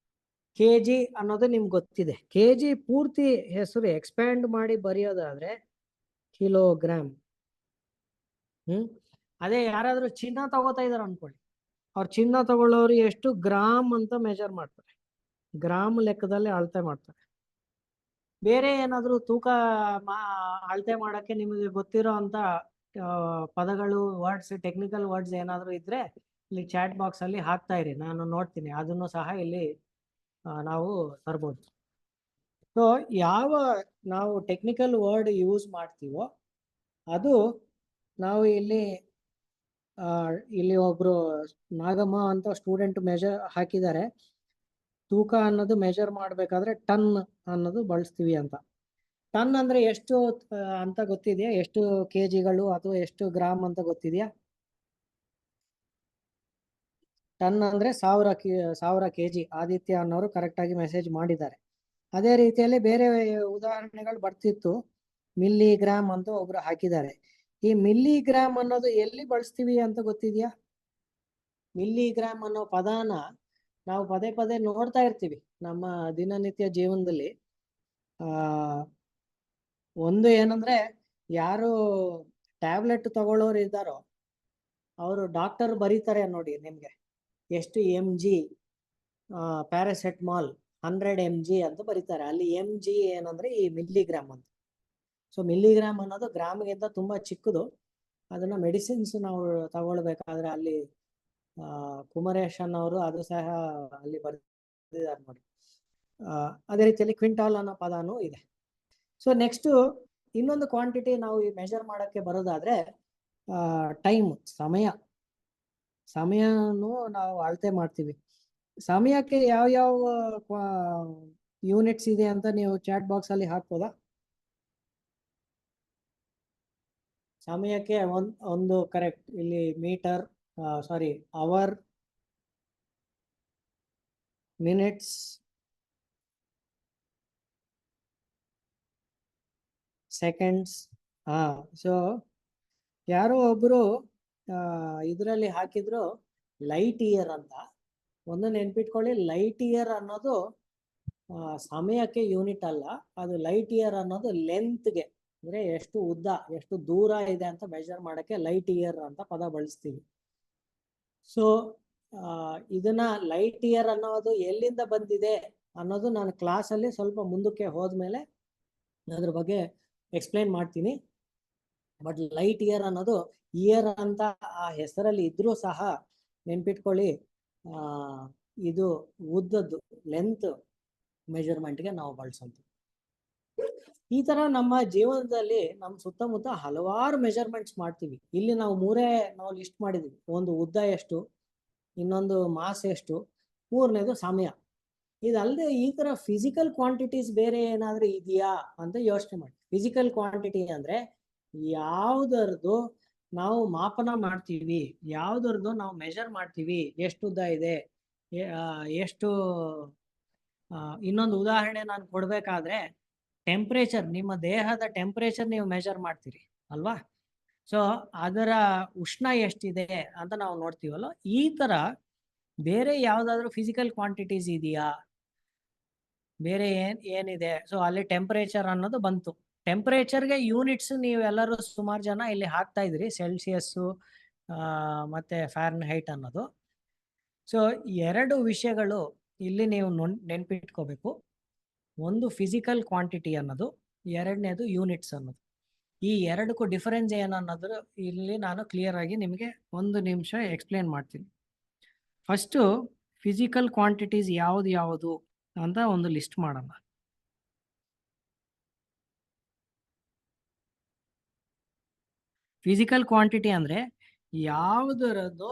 ಕೆಜಿ ಅನ್ನೋದು ನಿಮ್ಗೆ ಗೊತ್ತಿದೆ. ಕೆಜಿ ಪೂರ್ತಿ ಹೆಸರು ಎಕ್ಸ್ಪ್ಯಾಂಡ್ ಮಾಡಿ ಬರೆಯೋದಾದ್ರೆ ಕಿಲೋಗ್ರಾಮ್. ಅದೇ ಯಾರಾದ್ರೂ ಚಿನ್ನ ತಗೋತಾ ಇದಾರೆ ಅನ್ಕೊಳ್ಳಿ, ಅವ್ರು ಚಿನ್ನ ತಗೊಳ್ಳೋರು ಎಷ್ಟು ಗ್ರಾಮ್ ಅಂತ ಮೆಜರ್ ಮಾಡ್ತಾರೆ, ಗ್ರಾಮ್ ಲೆಕ್ಕದಲ್ಲಿ ಅಳತೆ ಮಾಡ್ತಾರೆ. ಬೇರೆ ಏನಾದ್ರೂ ತೂಕ ಅಳತೆ ಮಾಡಕ್ಕೆ ನಿಮಗೆ ಗೊತ್ತಿರೋ ಅಂತ ಪದಗಳು, ವರ್ಡ್ಸ್, ಟೆಕ್ನಿಕಲ್ ವರ್ಡ್ಸ್ ಏನಾದ್ರು ಇದ್ರೆ ಇಲ್ಲಿ ಚಾಟ್ ಬಾಕ್ಸ್ ಅಲ್ಲಿ ಹಾಕ್ತಾ ಇರಿ, ನಾನು ನೋಡ್ತೀನಿ, ಅದನ್ನು ಸಹ ಇಲ್ಲಿ ನಾವು ತರ್ಬೋದು. ಸೊ ಯಾವ ನಾವು ಟೆಕ್ನಿಕಲ್ ವರ್ಡ್ ಯೂಸ್ ಮಾಡ್ತೀವೋ ಅದು ನಾವು ಇಲ್ಲಿ ಒಬ್ರು ನಾಗಮ್ಮ ಅಂತ ಸ್ಟೂಡೆಂಟ್ ಮೆಜರ್ ಹಾಕಿದ್ದಾರೆ. ತೂಕ ಅನ್ನೋದು ಮೆಜರ್ ಮಾಡ್ಬೇಕಾದ್ರೆ ಟನ್ ಅನ್ನೋದು ಬಳಸ್ತೀವಿ ಅಂತ. ಟನ್ ಅಂದ್ರೆ ಎಷ್ಟು ಅಂತ ಗೊತ್ತಿದೆಯಾ? ಎಷ್ಟು ಕೆಜಿಗಳು ಅಥವಾ ಎಷ್ಟು ಗ್ರಾಮ್ ಅಂತ ಗೊತ್ತಿದೆಯಾ? ಟನ್ ಅಂದ್ರೆ 1000 ಕೆಜಿ. ಆದಿತ್ಯ ಅನ್ನೋರು ಕರೆಕ್ಟ್ ಆಗಿ ಮೆಸೇಜ್ ಮಾಡಿದ್ದಾರೆ. ಅದೇ ರೀತಿಯಲ್ಲಿ ಬೇರೆ ಉದಾಹರಣೆಗಳು ಬರ್ತಿತ್ತು. ಮಿಲ್ಲಿಗ್ರಾಮ್ ಅಂತ ಒಬ್ರು ಹಾಕಿದ್ದಾರೆ. ಈ ಮಿಲ್ಲಿಗ್ರಾಮ್ ಅನ್ನೋದು ಎಲ್ಲಿ ಬಳಸ್ತೀವಿ ಅಂತ ಗೊತ್ತಿದ್ಯಾ? ಮಿಲ್ಲಿಗ್ರಾಮ್ ಅನ್ನೋ ಪದಾನ ನಾವು ಪದೇ ಪದೇ ನೋಡ್ತಾ ಇರ್ತೀವಿ ನಮ್ಮ ದಿನನಿತ್ಯ ಜೀವನದಲ್ಲಿ. ಒಂದು ಏನಂದ್ರೆ, ಯಾರು ಟ್ಯಾಬ್ಲೆಟ್ ತಗೊಳ್ಳೋರು ಇದ್ದಾರೋ ಅವರು ಡಾಕ್ಟರ್ ಬರೀತಾರೆ ನೋಡಿ ನಿಮ್ಗೆ, ಎಷ್ಟು mg ಪ್ಯಾರಾಸೆಟಮಾಲ್ 100 mg ಅಂತ ಬರೀತಾರೆ. ಅಲ್ಲಿ mg ಏನಂದ್ರೆ ಈ ಮಿಲ್ಲಿಗ್ರಾಮ್ ಅಂತ. ಸೊ ಮಿಲ್ಲಿಗ್ರಾಮ್ ಅನ್ನೋದು ಗ್ರಾಮ್ಗಿಂತ ತುಂಬಾ ಚಿಕ್ಕದು. ಅದನ್ನ ಮೆಡಿಸಿನ್ಸ್ ನಾವು ತಗೊಳ್ಬೇಕಾದ್ರೆ ಅಲ್ಲಿ ಕುಮರೇಶನ್ ಅವರು ಅದು ಸಹ ಅಲ್ಲಿ ಬರೆದಿದ್ದಾರೆ ನೋಡಿ. ಅದೇ ರೀತಿಯಲ್ಲಿ ಕ್ವಿಂಟಾಲ್ ಅನ್ನೋ ಪದಾನು ಇದೆ. ಸೊ ನೆಕ್ಸ್ಟ್ ಇನ್ನೊಂದು ಕ್ವಾಂಟಿಟಿ ನಾವು ಈ ಮೆಜರ್ ಮಾಡಕ್ಕೆ ಬರೋದಾದ್ರೆ ಟೈಮ್, ಸಮಯನೂ ನಾವು ಅಳತೆ ಮಾಡ್ತೀವಿ. ಸಮಯಕ್ಕೆ ಯಾವ ಯೂನಿಟ್ಸ್ ಇದೆ ಅಂತ ನೀವು ಚಾಟ್ ಬಾಕ್ಸ್ ಅಲ್ಲಿ ಹಾಕ್ಬೋದಾ? ಸಮಯಕ್ಕೆ ಒಂದು ಕರೆಕ್ಟ್ ಇಲ್ಲಿ meter, hour, minutes, seconds. So ಯಾರೋ ಒಬ್ರು ಇದರಲ್ಲಿ ಹಾಕಿದ್ರು ಲೈಟ್ ಇಯರ್ ಅಂತ. ಒಂದು ನೆನ್ಪಿಟ್ಕೊಳ್ಳಿ, ಲೈಟ್ ಇಯರ್ ಅನ್ನೋದು ಸಮಯಕ್ಕೆ ಯೂನಿಟ್ ಅಲ್ಲ. ಅದು ಲೈಟ್ ಇಯರ್ ಅನ್ನೋದು ಲೆಂತ್ಗೆ, ಅಂದ್ರೆ ಎಷ್ಟು ಉದ್ದ, ಎಷ್ಟು ದೂರ ಇದೆ ಅಂತ ಮೆಜರ್ ಮಾಡಕ್ಕೆ ಲೈಟ್ ಇಯರ್ ಅಂತ ಪದ ಬಳಸ್ತೀವಿ. ಸೊ ಇದನ್ನ ಲೈಟ್ ಇಯರ್ ಅನ್ನೋದು ಎಲ್ಲಿಂದ ಬಂದಿದೆ ಅನ್ನೋದು ನಾನು ಕ್ಲಾಸಲ್ಲಿ ಸ್ವಲ್ಪ ಮುಂದಕ್ಕೆ ಹೋದ್ಮೇಲೆ ಅದ್ರ ಬಗ್ಗೆ ಎಕ್ಸ್ಪ್ಲೇನ್ ಮಾಡ್ತೀನಿ. ಬಟ್ ಲೈಟ್ ಇಯರ್ ಅನ್ನೋದು ಇಯರ್ ಅಂತ ಆ ಹೆಸರಲ್ಲಿ ಇದ್ರೂ ಸಹ ನೆನ್ಪಿಟ್ಕೊಳ್ಳಿ, ಇದು ಉದ್ದದ್ದು ಲೆಂತ್ ಮೆಜರ್ಮೆಂಟ್ಗೆ ನಾವು ಬಳಸೋದು. ಈ ತರ ನಮ್ಮ ಜೀವನದಲ್ಲಿ ನಮ್ಮ ಸುತ್ತಮುತ್ತ ಹಲವಾರು ಮೆಜರ್ಮೆಂಟ್ಸ್ ಮಾಡ್ತೀವಿ. ಇಲ್ಲಿ ನಾವು ಲಿಸ್ಟ್ ಮಾಡಿದ್ವಿ. ಒಂದು ಉದ್ದ ಎಷ್ಟು, ಇನ್ನೊಂದು ಮಾಸ್ ಎಷ್ಟು, ಮೂರನೇದು ಸಮಯ. ಇದಲ್ಲದೆ ಈ ತರ ಫಿಸಿಕಲ್ ಕ್ವಾಂಟಿಟೀಸ್ ಬೇರೆ ಏನಾದ್ರೂ ಇದೆಯಾ ಅಂತ ಯೋಚನೆ ಮಾಡಿ. ಫಿಸಿಕಲ್ ಕ್ವಾಂಟಿಟಿ ಅಂದ್ರೆ ಯಾವ್ದರದ್ದು ನಾವು ಮಾಪನ ಮಾಡ್ತೀವಿ, ಯಾವ್ದರದ್ದು ನಾವು ಮೆಜರ್ ಮಾಡ್ತೀವಿ, ಎಷ್ಟು ಉದ್ದ ಇದೆ, ಎಷ್ಟು. ಇನ್ನೊಂದು ಉದಾಹರಣೆ ನಾನು ಕೊಡ್ಬೇಕಾದ್ರೆ, ಟೆಂಪ್ರೇಚರ್, ನಿಮ್ಮ ದೇಹದ ಟೆಂಪ್ರೇಚರ್ ನೀವು ಮೆಜರ್ ಮಾಡ್ತೀರಿ ಅಲ್ವಾ? ಸೊ ಅದರ ಉಷ್ಣ ಎಷ್ಟಿದೆ ಅಂತ ನಾವು ನೋಡ್ತೀವಲ್ಲ. ಈ ತರ ಬೇರೆ ಯಾವ್ದಾದ್ರು ಫಿಸಿಕಲ್ ಕ್ವಾಂಟಿಟೀಸ್ ಇದೆಯಾ, ಬೇರೆ ಏನಿದೆ? ಸೊ ಅಲ್ಲಿ ಟೆಂಪರೇಚರ್ ಅನ್ನೋದು ಬಂತು. ಟೆಂಪರೇಚರ್ಗೆ ಯೂನಿಟ್ಸ್ ನೀವೆಲ್ಲರೂ ಸುಮಾರು ಜನ ಇಲ್ಲಿ ಹಾಕ್ತಾ ಇದ್ರಿ, ಸೆಲ್ಸಿಯಸ್ಸು ಮತ್ತೆ ಫ್ಯಾರನ್ಹೈಟ್ ಅನ್ನೋದು. ಸೊ ಎರಡು ವಿಷಯಗಳು ಇಲ್ಲಿ ನೀವು ನೆನ್ಪಿಟ್ಕೋಬೇಕು. ಒಂದು ಫಿಸಿಕಲ್ ಕ್ವಾಂಟಿಟಿ ಅನ್ನೋದು, ಎರಡನೇದು ಯೂನಿಟ್ಸ್ ಅನ್ನೋದು. ಈ ಎರಡಕ್ಕೂ ಡಿಫರೆನ್ಸ್ ಏನನ್ನೋದು ಇಲ್ಲಿ ನಾನು ಕ್ಲಿಯರ್ ಆಗಿ ನಿಮಗೆ 1 ನಿಮಿಷ ಎಕ್ಸ್ಪ್ಲೇನ್ ಮಾಡ್ತೀನಿ. ಫಸ್ಟು ಫಿಸಿಕಲ್ ಕ್ವಾಂಟಿಟೀಸ್ ಯಾವುದು ಅಂತ ಒಂದು ಲಿಸ್ಟ್ ಮಾಡೋಣ. ಫಿಸಿಕಲ್ ಕ್ವಾಂಟಿಟಿ ಅಂದ್ರೆ ಯಾವುದರದ್ದು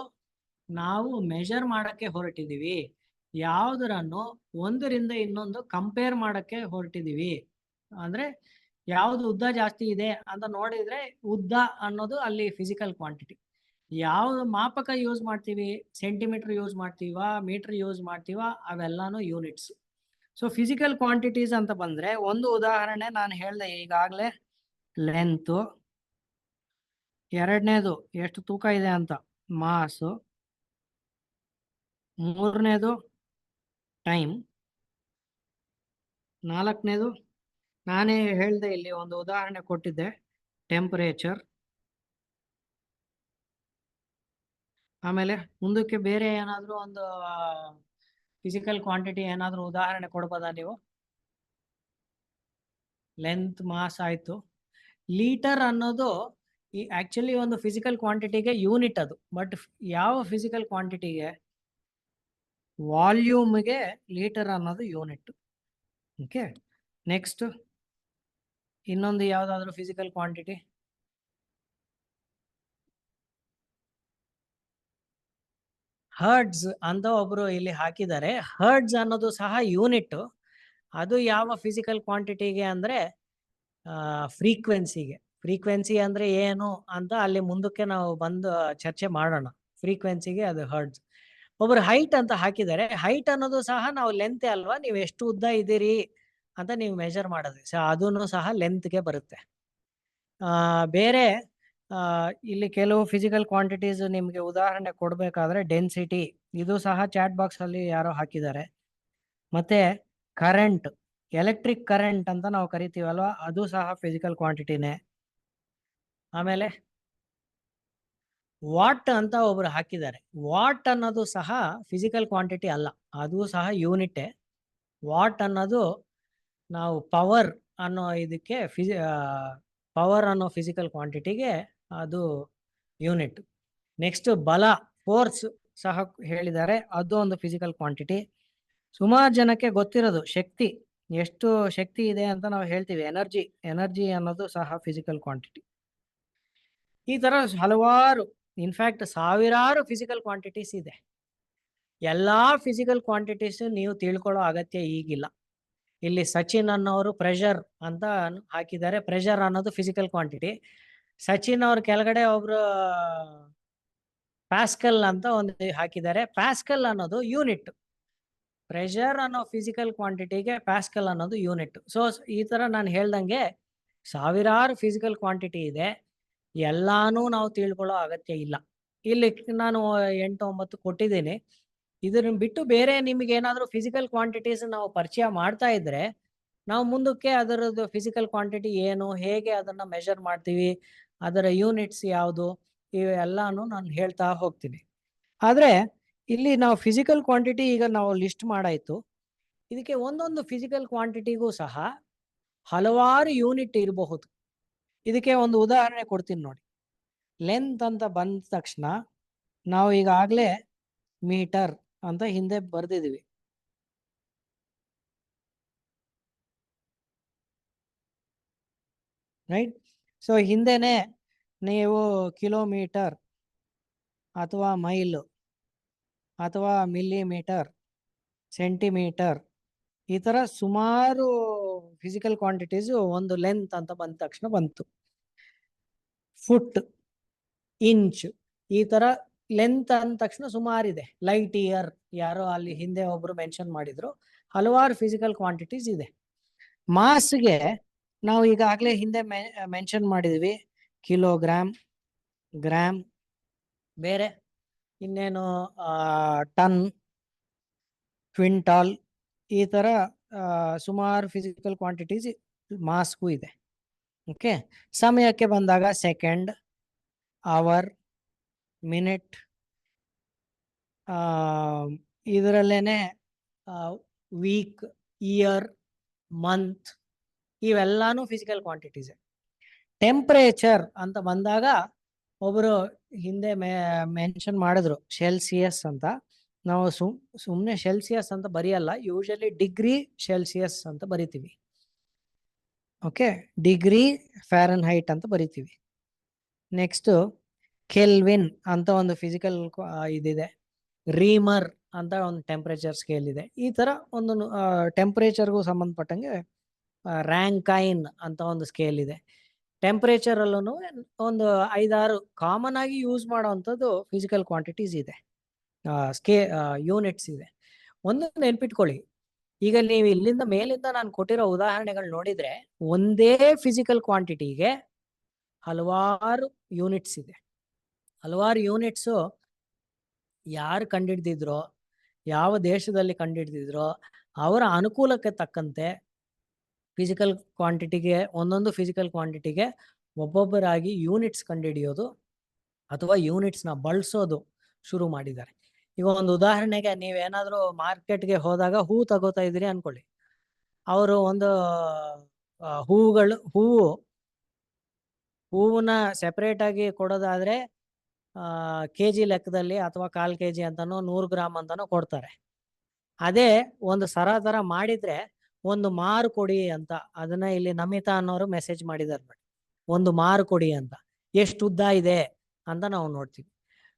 ನಾವು ಮೆಜರ್ ಮಾಡಕ್ಕೆ ಹೊರಟಿದೀವಿ, ಯಾವುದರನ್ನು ಒಂದರಿಂದ ಇನ್ನೊಂದು ಕಂಪೇರ್ ಮಾಡಕ್ಕೆ ಹೊರಟಿದೀವಿ. ಅಂದ್ರೆ ಯಾವ್ದು ಉದ್ದ ಜಾಸ್ತಿ ಇದೆ ಅಂತ ನೋಡಿದ್ರೆ ಉದ್ದ ಅನ್ನೋದು ಅಲ್ಲಿ ಫಿಸಿಕಲ್ ಕ್ವಾಂಟಿಟಿ. ಯಾವ್ದು ಮಾಪಕ ಯೂಸ್ ಮಾಡ್ತೀವಿ, ಸೆಂಟಿಮೀಟರ್ ಯೂಸ್ ಮಾಡ್ತೀವಾ, ಮೀಟರ್ ಯೂಸ್ ಮಾಡ್ತೀವಾ, ಅವೆಲ್ಲಾನು ಯೂನಿಟ್ಸ್. ಸೊ ಫಿಸಿಕಲ್ ಕ್ವಾಂಟಿಟೀಸ್ ಅಂತ ಬಂದ್ರೆ ಒಂದು ಉದಾಹರಣೆ ನಾನು ಹೇಳ್ದೆ ಈಗಾಗಲೇ, ಲೆಂತು. ಎರಡನೇದು ಎಷ್ಟು ತೂಕ ಇದೆ ಅಂತ, ಮಾಸು. ಮೂರನೇದು ಟೈಮ್. ನಾಲ್ಕನೇದು ನಾನೇ ಹೇಳ್ದೆ, ಇಲ್ಲಿ ಒಂದು ಉದಾಹರಣೆ ಕೊಟ್ಟಿದ್ದೆ, ಟೆಂಪರೇಚರ್. ಆಮೇಲೆ ಮುಂದಕ್ಕೆ ಬೇರೆ ಏನಾದರೂ ಒಂದು ಫಿಸಿಕಲ್ ಕ್ವಾಂಟಿಟಿ ಏನಾದರೂ ಉದಾಹರಣೆ ಕೊಡ್ಬೋದಾ ನೀವು? ಲೆಂತ್, ಮಾಸ್ ಆಯ್ತು. ಲೀಟರ್ ಅನ್ನೋದು ಈ ಆಕ್ಚುಲಿ ಒಂದು ಫಿಸಿಕಲ್ ಕ್ವಾಂಟಿಟಿಗೆ ಯೂನಿಟ್ ಅದು. ಬಟ್ ಯಾವ ಫಿಸಿಕಲ್ ಕ್ವಾಂಟಿಟಿಗೆ? ವಾಲ್ಯೂಮ್ಗೆ ಲೀಟರ್ ಅನ್ನೋದು ಯೂನಿಟ್. ಓಕೆ, ನೆಕ್ಸ್ಟ್ ಇನ್ನೊಂದು ಯಾವ್ದಾದ್ರು ಫಿಸಿಕಲ್ ಕ್ವಾಂಟಿಟಿ. ಹರ್ಡ್ಸ್ ಅಂತ ಒಬ್ರು ಇಲ್ಲಿ ಹಾಕಿದ್ದಾರೆ. ಹರ್ಡ್ಸ್ ಅನ್ನೋದು ಸಹ ಯೂನಿಟ್. ಅದು ಯಾವ ಫಿಸಿಕಲ್ ಕ್ವಾಂಟಿಟಿಗೆ ಅಂದ್ರೆ ಫ್ರೀಕ್ವೆನ್ಸಿಗೆ. ಫ್ರೀಕ್ವೆನ್ಸಿ ಅಂದ್ರೆ ಏನು ಅಂತ ಅಲ್ಲಿ ಮುಂದಕ್ಕೆ ನಾವು ಬಂದು ಚರ್ಚೆ ಮಾಡೋಣ. ಫ್ರೀಕ್ವೆನ್ಸಿಗೆ ಅದು ಹರ್ಡ್ಸ್. ಒಬ್ರು ಹೈಟ್ ಅಂತ ಹಾಕಿದ್ದಾರೆ. ಹೈಟ್ ಅನ್ನೋದು ಸಹ ನಾವು ಲೆಂತ್ ಅಲ್ವಾ, ನೀವು ಎಷ್ಟು ಉದ್ದ ಇದ್ದೀರಿ ಅಂತ ನೀವು ಮೆಜರ್ ಮಾಡೋದು, ಸೊ ಅದನ್ನು ಸಹ ಲೆಂತ್ಗೆ ಬರುತ್ತೆ. ಬೇರೆ ಇಲ್ಲಿ ಕೆಲವು ಫಿಸಿಕಲ್ ಕ್ವಾಂಟಿಟೀಸ್ ನಿಮಗೆ ಉದಾಹರಣೆ ಕೊಡಬೇಕಾದ್ರೆ ಡೆನ್ಸಿಟಿ, ಇದು ಸಹ ಚಾಟ್ ಬಾಕ್ಸ್ ಅಲ್ಲಿ ಯಾರೋ ಹಾಕಿದ್ದಾರೆ. ಮತ್ತೆ ಕರೆಂಟ್, ಎಲೆಕ್ಟ್ರಿಕ್ ಕರೆಂಟ್ ಅಂತ ನಾವು ಕರಿತೀವಲ್ವಾ, ಅದು ಸಹ ಫಿಸಿಕಲ್ ಕ್ವಾಂಟಿಟಿನೇ. ಆಮೇಲೆ ವಾಟ್ ಅಂತ ಒಬ್ರು ಹಾಕಿದ್ದಾರೆ. ವಾಟ್ ಅನ್ನೋದು ಸಹ ಫಿಸಿಕಲ್ ಕ್ವಾಂಟಿಟಿ ಅಲ್ಲ, ಅದು ಸಹ ಯೂನಿಟೇ. ವಾಟ್ ಅನ್ನೋದು ನಾವು ಪವರ್ ಅನ್ನೋ ಇದಕ್ಕೆ ಪವರ್ ಅನ್ನೋ ಫಿಸಿಕಲ್ ಕ್ವಾಂಟಿಟಿಗೆ ಅದು ಯೂನಿಟ್. ನೆಕ್ಸ್ಟ್ ಬಲ, ಫೋರ್ಸ್ ಸಹ ಹೇಳಿದ್ದಾರೆ, ಅದು ಒಂದು ಫಿಸಿಕಲ್ ಕ್ವಾಂಟಿಟಿ. ಸುಮಾರು ಜನಕ್ಕೆ ಗೊತ್ತಿರೋದು ಶಕ್ತಿ, ಎಷ್ಟು ಶಕ್ತಿ ಇದೆ ಅಂತ ನಾವು ಹೇಳ್ತೀವಿ, ಎನರ್ಜಿ. ಎನರ್ಜಿ ಅನ್ನೋದು ಸಹ ಫಿಸಿಕಲ್ ಕ್ವಾಂಟಿಟಿ. ಈ ತರ ಹಲವಾರು, ಇನ್ಫ್ಯಾಕ್ಟ್ ಸಾವಿರಾರು ಫಿಸಿಕಲ್ ಕ್ವಾಂಟಿಟೀಸ್ ಇದೆ. ಎಲ್ಲಾ ಫಿಸಿಕಲ್ ಕ್ವಾಂಟಿಟೀಸ್ ನೀವು ತಿಳ್ಕೊಳ್ಳೋ ಅಗತ್ಯ ಈಗಿಲ್ಲ. ಇಲ್ಲಿ ಸಚಿನ್ ಅನ್ನೋರು ಪ್ರೆಷರ್ ಅಂತ ಹಾಕಿದ್ದಾರೆ. ಪ್ರೆಷರ್ ಅನ್ನೋದು ಫಿಸಿಕಲ್ ಕ್ವಾಂಟಿಟಿ. ಸಚಿನ್ ಅವ್ರ ಕೆಳಗಡೆ ಒಬ್ರು ಪ್ಯಾಸ್ಕಲ್ ಅಂತ ಒಂದು ಹಾಕಿದ್ದಾರೆ. ಪ್ಯಾಸ್ಕಲ್ ಅನ್ನೋದು ಯೂನಿಟ್. ಪ್ರೆಷರ್ ಅನ್ನೋ ಫಿಸಿಕಲ್ ಕ್ವಾಂಟಿಟಿಗೆ ಪ್ಯಾಸ್ಕಲ್ ಅನ್ನೋದು ಯೂನಿಟ್. ಸೊ ಈ ತರ ನಾನು ಹೇಳ್ದಂಗೆ ಸಾವಿರಾರು ಫಿಸಿಕಲ್ ಕ್ವಾಂಟಿಟಿ ಇದೆ, ಎಲ್ಲಾನು ನಾವು ತಿಳ್ಕೊಳ್ಳೋ ಅಗತ್ಯ ಇಲ್ಲ. ಇಲ್ಲಿ ನಾನು 8-9 ಕೊಟ್ಟಿದ್ದೀನಿ. ಇದನ್ನ ಬಿಟ್ಟು ಬೇರೆ ನಿಮ್ಗೆ ಏನಾದರೂ ಫಿಸಿಕಲ್ ಕ್ವಾಂಟಿಟೀಸ್ ನಾವು ಪರಿಚಯ ಮಾಡ್ತಾ ಇದ್ರೆ, ನಾವು ಮುಂದಕ್ಕೆ ಅದರದ್ದು ಫಿಸಿಕಲ್ ಕ್ವಾಂಟಿಟಿ ಏನು, ಹೇಗೆ ಅದನ್ನ ಮೆಷರ್ ಮಾಡ್ತೀವಿ, ಅದರ ಯೂನಿಟ್ಸ್ ಯಾವುದು, ಇವೆಲ್ಲಾನು ನಾನು ಹೇಳ್ತಾ ಹೋಗ್ತೀನಿ. ಆದ್ರೆ ಇಲ್ಲಿ ನಾವು ಫಿಸಿಕಲ್ ಕ್ವಾಂಟಿಟಿ ಈಗ ನಾವು ಲಿಸ್ಟ್ ಮಾಡಾಯ್ತು. ಇದಕ್ಕೆ ಒಂದೊಂದು ಫಿಸಿಕಲ್ ಕ್ವಾಂಟಿಟಿಗೂ ಸಹ ಹಲವಾರು ಯೂನಿಟ್ ಇರಬಹುದು. ಇದಕ್ಕೆ ಒಂದು ಉದಾಹರಣೆ ಕೊಡ್ತೀನಿ ನೋಡಿ. ಲೆಂತ್ ಅಂತ ಬಂದ ತಕ್ಷಣ ನಾವು ಈಗಾಗಲೇ ಮೀಟರ್ ಅಂತ ಹಿಂದೆ ಬರ್ದಿದೀವಿ, ರೈಟ್? ಸೊ ಹಿಂದೆನೆ ನೀವು ಕಿಲೋಮೀಟರ್ ಅಥವಾ ಮೈಲ್ ಅಥವಾ ಮಿಲಿಮೀಟರ್, ಸೆಂಟಿಮೀಟರ್, ಈ ತರ ಸುಮಾರು ಫಿಸಿಕಲ್ ಕ್ವಾಂಟಿಟೀಸ್ ಒಂದು ಲೆಂತ್ ಅಂತ ಬಂದ ತಕ್ಷಣ ಬಂತು. ಫುಟ್, ಇಂಚ್, ಈ ತರ ಲೆಂತ್ ಅಂದ ತಕ್ಷಣ ಸುಮಾರಿದೆ. ಲೈಟ್ ಇಯರ್ ಯಾರೋ ಅಲ್ಲಿ ಹಿಂದೆ ಒಬ್ರು ಮೆನ್ಷನ್ ಮಾಡಿದ್ರು. ಹಲವಾರು ಫಿಸಿಕಲ್ ಕ್ವಾಂಟಿಟೀಸ್ ಇದೆ. ಮಾಸ್ಗೆ ನಾವು ಈಗಾಗಲೇ ಹಿಂದೆ ಮೆನ್ಷನ್ ಮಾಡಿದ್ವಿ, ಕಿಲೋಗ್ರಾಮ್, ಗ್ರಾಮ್, ಬೇರೆ ಇನ್ನೇನು ಟನ್, ಕ್ವಿಂಟಾಲ್, ಈ ತರ ಸುಮಾರು ಫಿಸಿಕಲ್ ಕ್ವಾಂಟಿಟೀಸ್ ಮಾಸ್ಗೂ ಇದೆ. ಓಕೆ, ಸಮಯಕ್ಕೆ ಬಂದಾಗ ಸೆಕೆಂಡ್, ಅವರ್, ಮಿನಿಟ್, ಇದರಲ್ಲೇನೆ ವೀಕ್, ಇಯರ್, ಮಂತ್, ಇವೆಲ್ಲಾನು ಫಿಸಿಕಲ್ ಕ್ವಾಂಟಿಟೀಸ್. ಟೆಂಪರೇಚರ್ ಅಂತ ಬಂದಾಗ ಒಬ್ರು ಹಿಂದೆ ಮೆನ್ಷನ್ ಮಾಡಿದ್ರು ಸೆಲ್ಸಿಯಸ್ ಅಂತ. ನಾವು ಸುಮ್ಮನೆ ಸೆಲ್ಸಿಯಸ್ ಅಂತ ಬರೆಯಲ್ಲ, ಯೂಶಲಿ ಡಿಗ್ರಿ ಸೆಲ್ಸಿಯಸ್ ಅಂತ ಬರಿತೀವಿ. ಓಕೆ, ಡಿಗ್ರಿ ಫ್ಯಾರನ್ಹೈಟ್ ಅಂತ ಬರಿತೀವಿ. ನೆಕ್ಸ್ಟ್ ಕೆಲ್ವಿನ್ ಅಂತ ಒಂದು ಫಿಸಿಕಲ್ ಇದಿದೆ. ರೀಮರ್ ಅಂತ ಒಂದು ಟೆಂಪರೇಚರ್ ಸ್ಕೇಲ್ ಇದೆ. ಈ ತರ ಒಂದು ಟೆಂಪರೇಚರ್ಗೂ ಸಂಬಂಧಪಟ್ಟಂಗೆ ರ್ಯಾಂಕೈನ್ ಅಂತ ಒಂದು ಸ್ಕೇಲ್ ಇದೆ. ಟೆಂಪರೇಚರ್ ಅಲ್ಲೂ ಒಂದು 5-6 ಕಾಮನ್ ಆಗಿ ಯೂಸ್ ಮಾಡುವಂಥದ್ದು ಫಿಸಿಕಲ್ ಕ್ವಾಂಟಿಟೀಸ್ ಇದೆ, ಯೂನಿಟ್ಸ್ ಇದೆ. ಒಂದು ನೆನ್ಪಿಟ್ಕೊಳ್ಳಿ, ಈಗ ನೀವು ಇಲ್ಲಿಂದ ಮೇಲಿಂದ ನಾನು ಕೊಟ್ಟಿರೋ ಉದಾಹರಣೆಗಳು ನೋಡಿದ್ರೆ ಒಂದೇ ಫಿಸಿಕಲ್ ಕ್ವಾಂಟಿಟಿಗೆ ಹಲವಾರು ಯೂನಿಟ್ಸ್ ಇದೆ. ಹಲವಾರು ಯೂನಿಟ್ಸು ಯಾರು ಕಂಡಿಡ್ದಿದ್ರೋ, ಯಾವ ದೇಶದಲ್ಲಿ ಕಂಡಿಡ್ದಿದ್ರೋ ಅವರ ಅನುಕೂಲಕ್ಕೆ ತಕ್ಕಂತೆ ಫಿಸಿಕಲ್ ಕ್ವಾಂಟಿಟಿಗೆ, ಒಂದೊಂದು ಫಿಸಿಕಲ್ ಕ್ವಾಂಟಿಟಿಗೆ ಒಬ್ಬೊಬ್ಬರಾಗಿ ಯೂನಿಟ್ಸ್ ಕಂಡುಹಿಡಿಯೋದು ಅಥವಾ ಯೂನಿಟ್ಸ್ನ ಬಳಸೋದು ಶುರು ಮಾಡಿದ್ದಾರೆ. ಈಗ ಒಂದು ಉದಾಹರಣೆಗೆ, ನೀವೇನಾದರೂ ಮಾರ್ಕೆಟ್ಗೆ ಹೋದಾಗ ಹೂ ತಗೋತಾ ಇದ್ದೀರಿ ಅನ್ಕೊಳ್ಳಿ. ಅವರು ಒಂದು ಹೂವನ್ನ ಸೆಪರೇಟ್ ಆಗಿ ಕೊಡೋದಾದ್ರೆ ಕೆಜಿ ಲೆಕ್ಕದಲ್ಲಿ ಅಥವಾ 1/4 kg ಅಂತಾನೋ 100 ಗ್ರಾಮ್ ಅಂತಾನೋ ಕೊಡ್ತಾರೆ. ಅದೇ ಒಂದು ಸರ ತರ ಮಾಡಿದ್ರೆ ಒಂದು ಮಾರು ಕೊಡಿ ಅಂತ, ಅದನ್ನ ಇಲ್ಲಿ ನಮಿತಾ ಅನ್ನೋರು ಮೆಸೇಜ್ ಮಾಡಿದಾರೆ ನೋಡಿ, ಒಂದು ಮಾರು ಕೊಡಿ ಅಂತ. ಎಷ್ಟು ಉದ್ದ ಇದೆ ಅಂತ ನಾವು ನೋಡ್ತೀವಿ.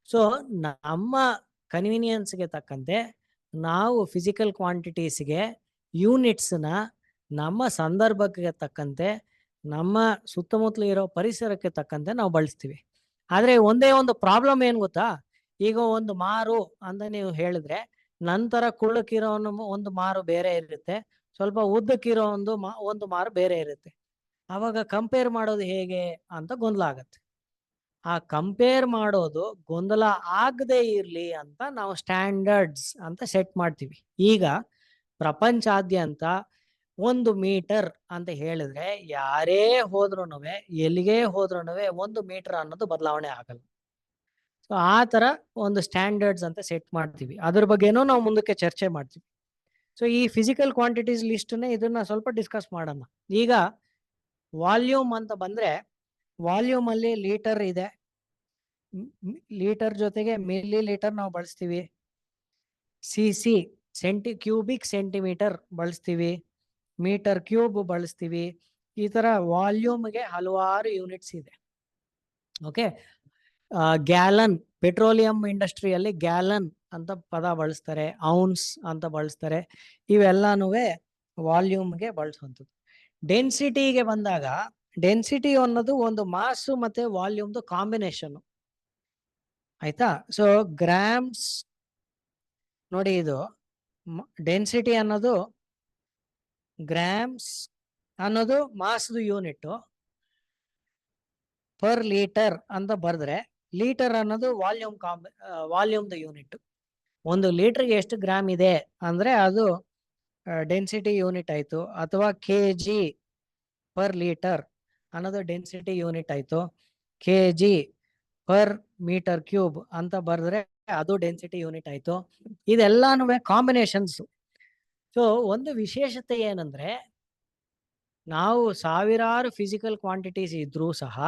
ಸೊ ನಮ್ಮ ಕನ್ವೀನಿಯನ್ಸ್ಗೆ ತಕ್ಕಂತೆ ನಾವು ಫಿಸಿಕಲ್ ಕ್ವಾಂಟಿಟೀಸ್ಗೆ ಯೂನಿಟ್ಸ್ನ ನಮ್ಮ ಸಂದರ್ಭಕ್ಕೆ ತಕ್ಕಂತೆ, ನಮ್ಮ ಸುತ್ತಮುತ್ತಲು ಇರೋ ಪರಿಸರಕ್ಕೆ ತಕ್ಕಂತೆ ನಾವು ಬಳಸ್ತೀವಿ. ಆದ್ರೆ ಒಂದೇ ಒಂದು ಪ್ರಾಬ್ಲಮ್ ಏನ್ ಗೊತ್ತಾ, ಈಗ ಒಂದು ಮಾರು ಅಂತ ನೀವು ಹೇಳಿದ್ರೆ ನಂತರ ಕುಳ್ಳಕ್ಕಿರೋ ಒಂದು ಮಾರು ಬೇರೆ ಇರುತ್ತೆ, ಸ್ವಲ್ಪ ಉದ್ದಕ್ಕಿರೋ ಒಂದು ಮಾರು ಬೇರೆ ಇರುತ್ತೆ. ಅವಾಗ ಕಂಪೇರ್ ಮಾಡೋದು ಹೇಗೆ ಅಂತ ಗೊಂದಲ ಆಗತ್ತೆ. ಆ ಕಂಪೇರ್ ಮಾಡೋದು ಗೊಂದಲ ಆಗದೆ ಇರ್ಲಿ ಅಂತ ನಾವು ಸ್ಟ್ಯಾಂಡರ್ಡ್ಸ್ ಅಂತ ಸೆಟ್ ಮಾಡ್ತೀವಿ. ಈಗ ಪ್ರಪಂಚಾದ್ಯಂತ 1 ಮೀಟರ್ ಅಂತ ಹೇಳಿದ್ರೆ ಯಾರೇ ಹೋದ್ರುನುವೆ, ಎಲ್ಲಿಗೆ ಹೋದ್ರುನುವೆ 1 ಮೀಟರ್ ಅನ್ನೋದು ಬದಲಾವಣೆ ಆಗಲ್ಲ. ಸೊ ಆ ತರ ಒಂದು ಸ್ಟ್ಯಾಂಡರ್ಡ್ಸ್ ಅಂತ ಸೆಟ್ ಮಾಡ್ತೀವಿ. ಅದ್ರ ಬಗ್ಗೆನೂ ನಾವು ಮುಂದಕ್ಕೆ ಚರ್ಚೆ ಮಾಡ್ತೀವಿ. ಸೊ ಈ ಫಿಸಿಕಲ್ ಕ್ವಾಂಟಿಟೀಸ್ ಲಿಸ್ಟ್ನೇ ಇದನ್ನ ಸ್ವಲ್ಪ ಡಿಸ್ಕಸ್ ಮಾಡೋಣ. ಈಗ ವಾಲ್ಯೂಮ್ ಅಂತ ಬಂದ್ರೆ, ವಾಲ್ಯೂಮ್ ಅಲ್ಲಿ ಲೀಟರ್ ಇದೆ, ಲೀಟರ್ ಜೊತೆಗೆ ಮಿಲಿ ಲೀಟರ್ ನಾವು ಬಳಸ್ತೀವಿ, ಸಿಸಿ ಕ್ಯೂಬಿಕ್ ಸೆಂಟಿಮೀಟರ್ ಬಳಸ್ತೀವಿ, ಮೀಟರ್ ಕ್ಯೂಬ್ ಬಳಸ್ತೀವಿ. ಈ ತರ ವಾಲ್ಯೂಮ್ಗೆ ಹಲವಾರು ಯೂನಿಟ್ಸ್ ಇದೆ. ಓಕೆ, ಗ್ಯಾಲನ್, ಪೆಟ್ರೋಲಿಯಂ ಇಂಡಸ್ಟ್ರಿಯಲ್ಲಿ ಗ್ಯಾಲನ್ ಅಂತ ಪದ ಬಳಸ್ತಾರೆ, ಔನ್ಸ್ ಅಂತ ಬಳಸ್ತಾರೆ. ಇವೆಲ್ಲಾನು ವಾಲ್ಯೂಮ್ಗೆ ಬಳಸುವಂಥದ್ದು. ಡೆನ್ಸಿಟಿಗೆ ಬಂದಾಗ, ಡೆನ್ಸಿಟಿ ಅನ್ನೋದು ಒಂದು ಮಾಸ್ ಮತ್ತೆ ವಾಲ್ಯೂಮ್ದು ಕಾಂಬಿನೇಷನ್, ಆಯ್ತಾ. ಸೊ ಗ್ರಾಮ್ಸ್ ನೋಡಿ, ಇದು ಡೆನ್ಸಿಟಿ ಅನ್ನೋದು ಗ್ರಾಮ್ಸ್ ಅನ್ನೋದು ಮಾಸ್ದು ಯೂನಿಟ್, ಪರ್ ಲೀಟರ್ ಅಂತ ಬರೆದ್ರೆ ಲೀಟರ್ ಅನ್ನೋದು ವಾಲ್ಯೂಮ್ದು ಯೂನಿಟ್. ಒಂದು ಲೀಟರ್ಗೆ ಎಷ್ಟು ಗ್ರಾಮ್ ಇದೆ ಅಂದ್ರೆ ಅದು ಡೆನ್ಸಿಟಿ ಯೂನಿಟ್ ಆಯ್ತು. ಅಥವಾ kg ಪರ್ ಲೀಟರ್ ಅನ್ನೋದು ಡೆನ್ಸಿಟಿ ಯೂನಿಟ್ ಆಯ್ತು. kg ಪರ್ ಮೀಟರ್ ಕ್ಯೂಬ್ ಅಂತ ಬರೆದ್ರೆ ಅದು ಡೆನ್ಸಿಟಿ ಯೂನಿಟ್ ಆಯ್ತು. ಇದೆಲ್ಲಾನು ಕಾಂಬಿನೇಷನ್ಸ್. ಸೊ ಒಂದು ವಿಶೇಷತೆ ಏನಂದ್ರೆ, ನಾವು ಸಾವಿರಾರು ಫಿಸಿಕಲ್ ಕ್ವಾಂಟಿಟೀಸ್ ಇದ್ರೂ ಸಹ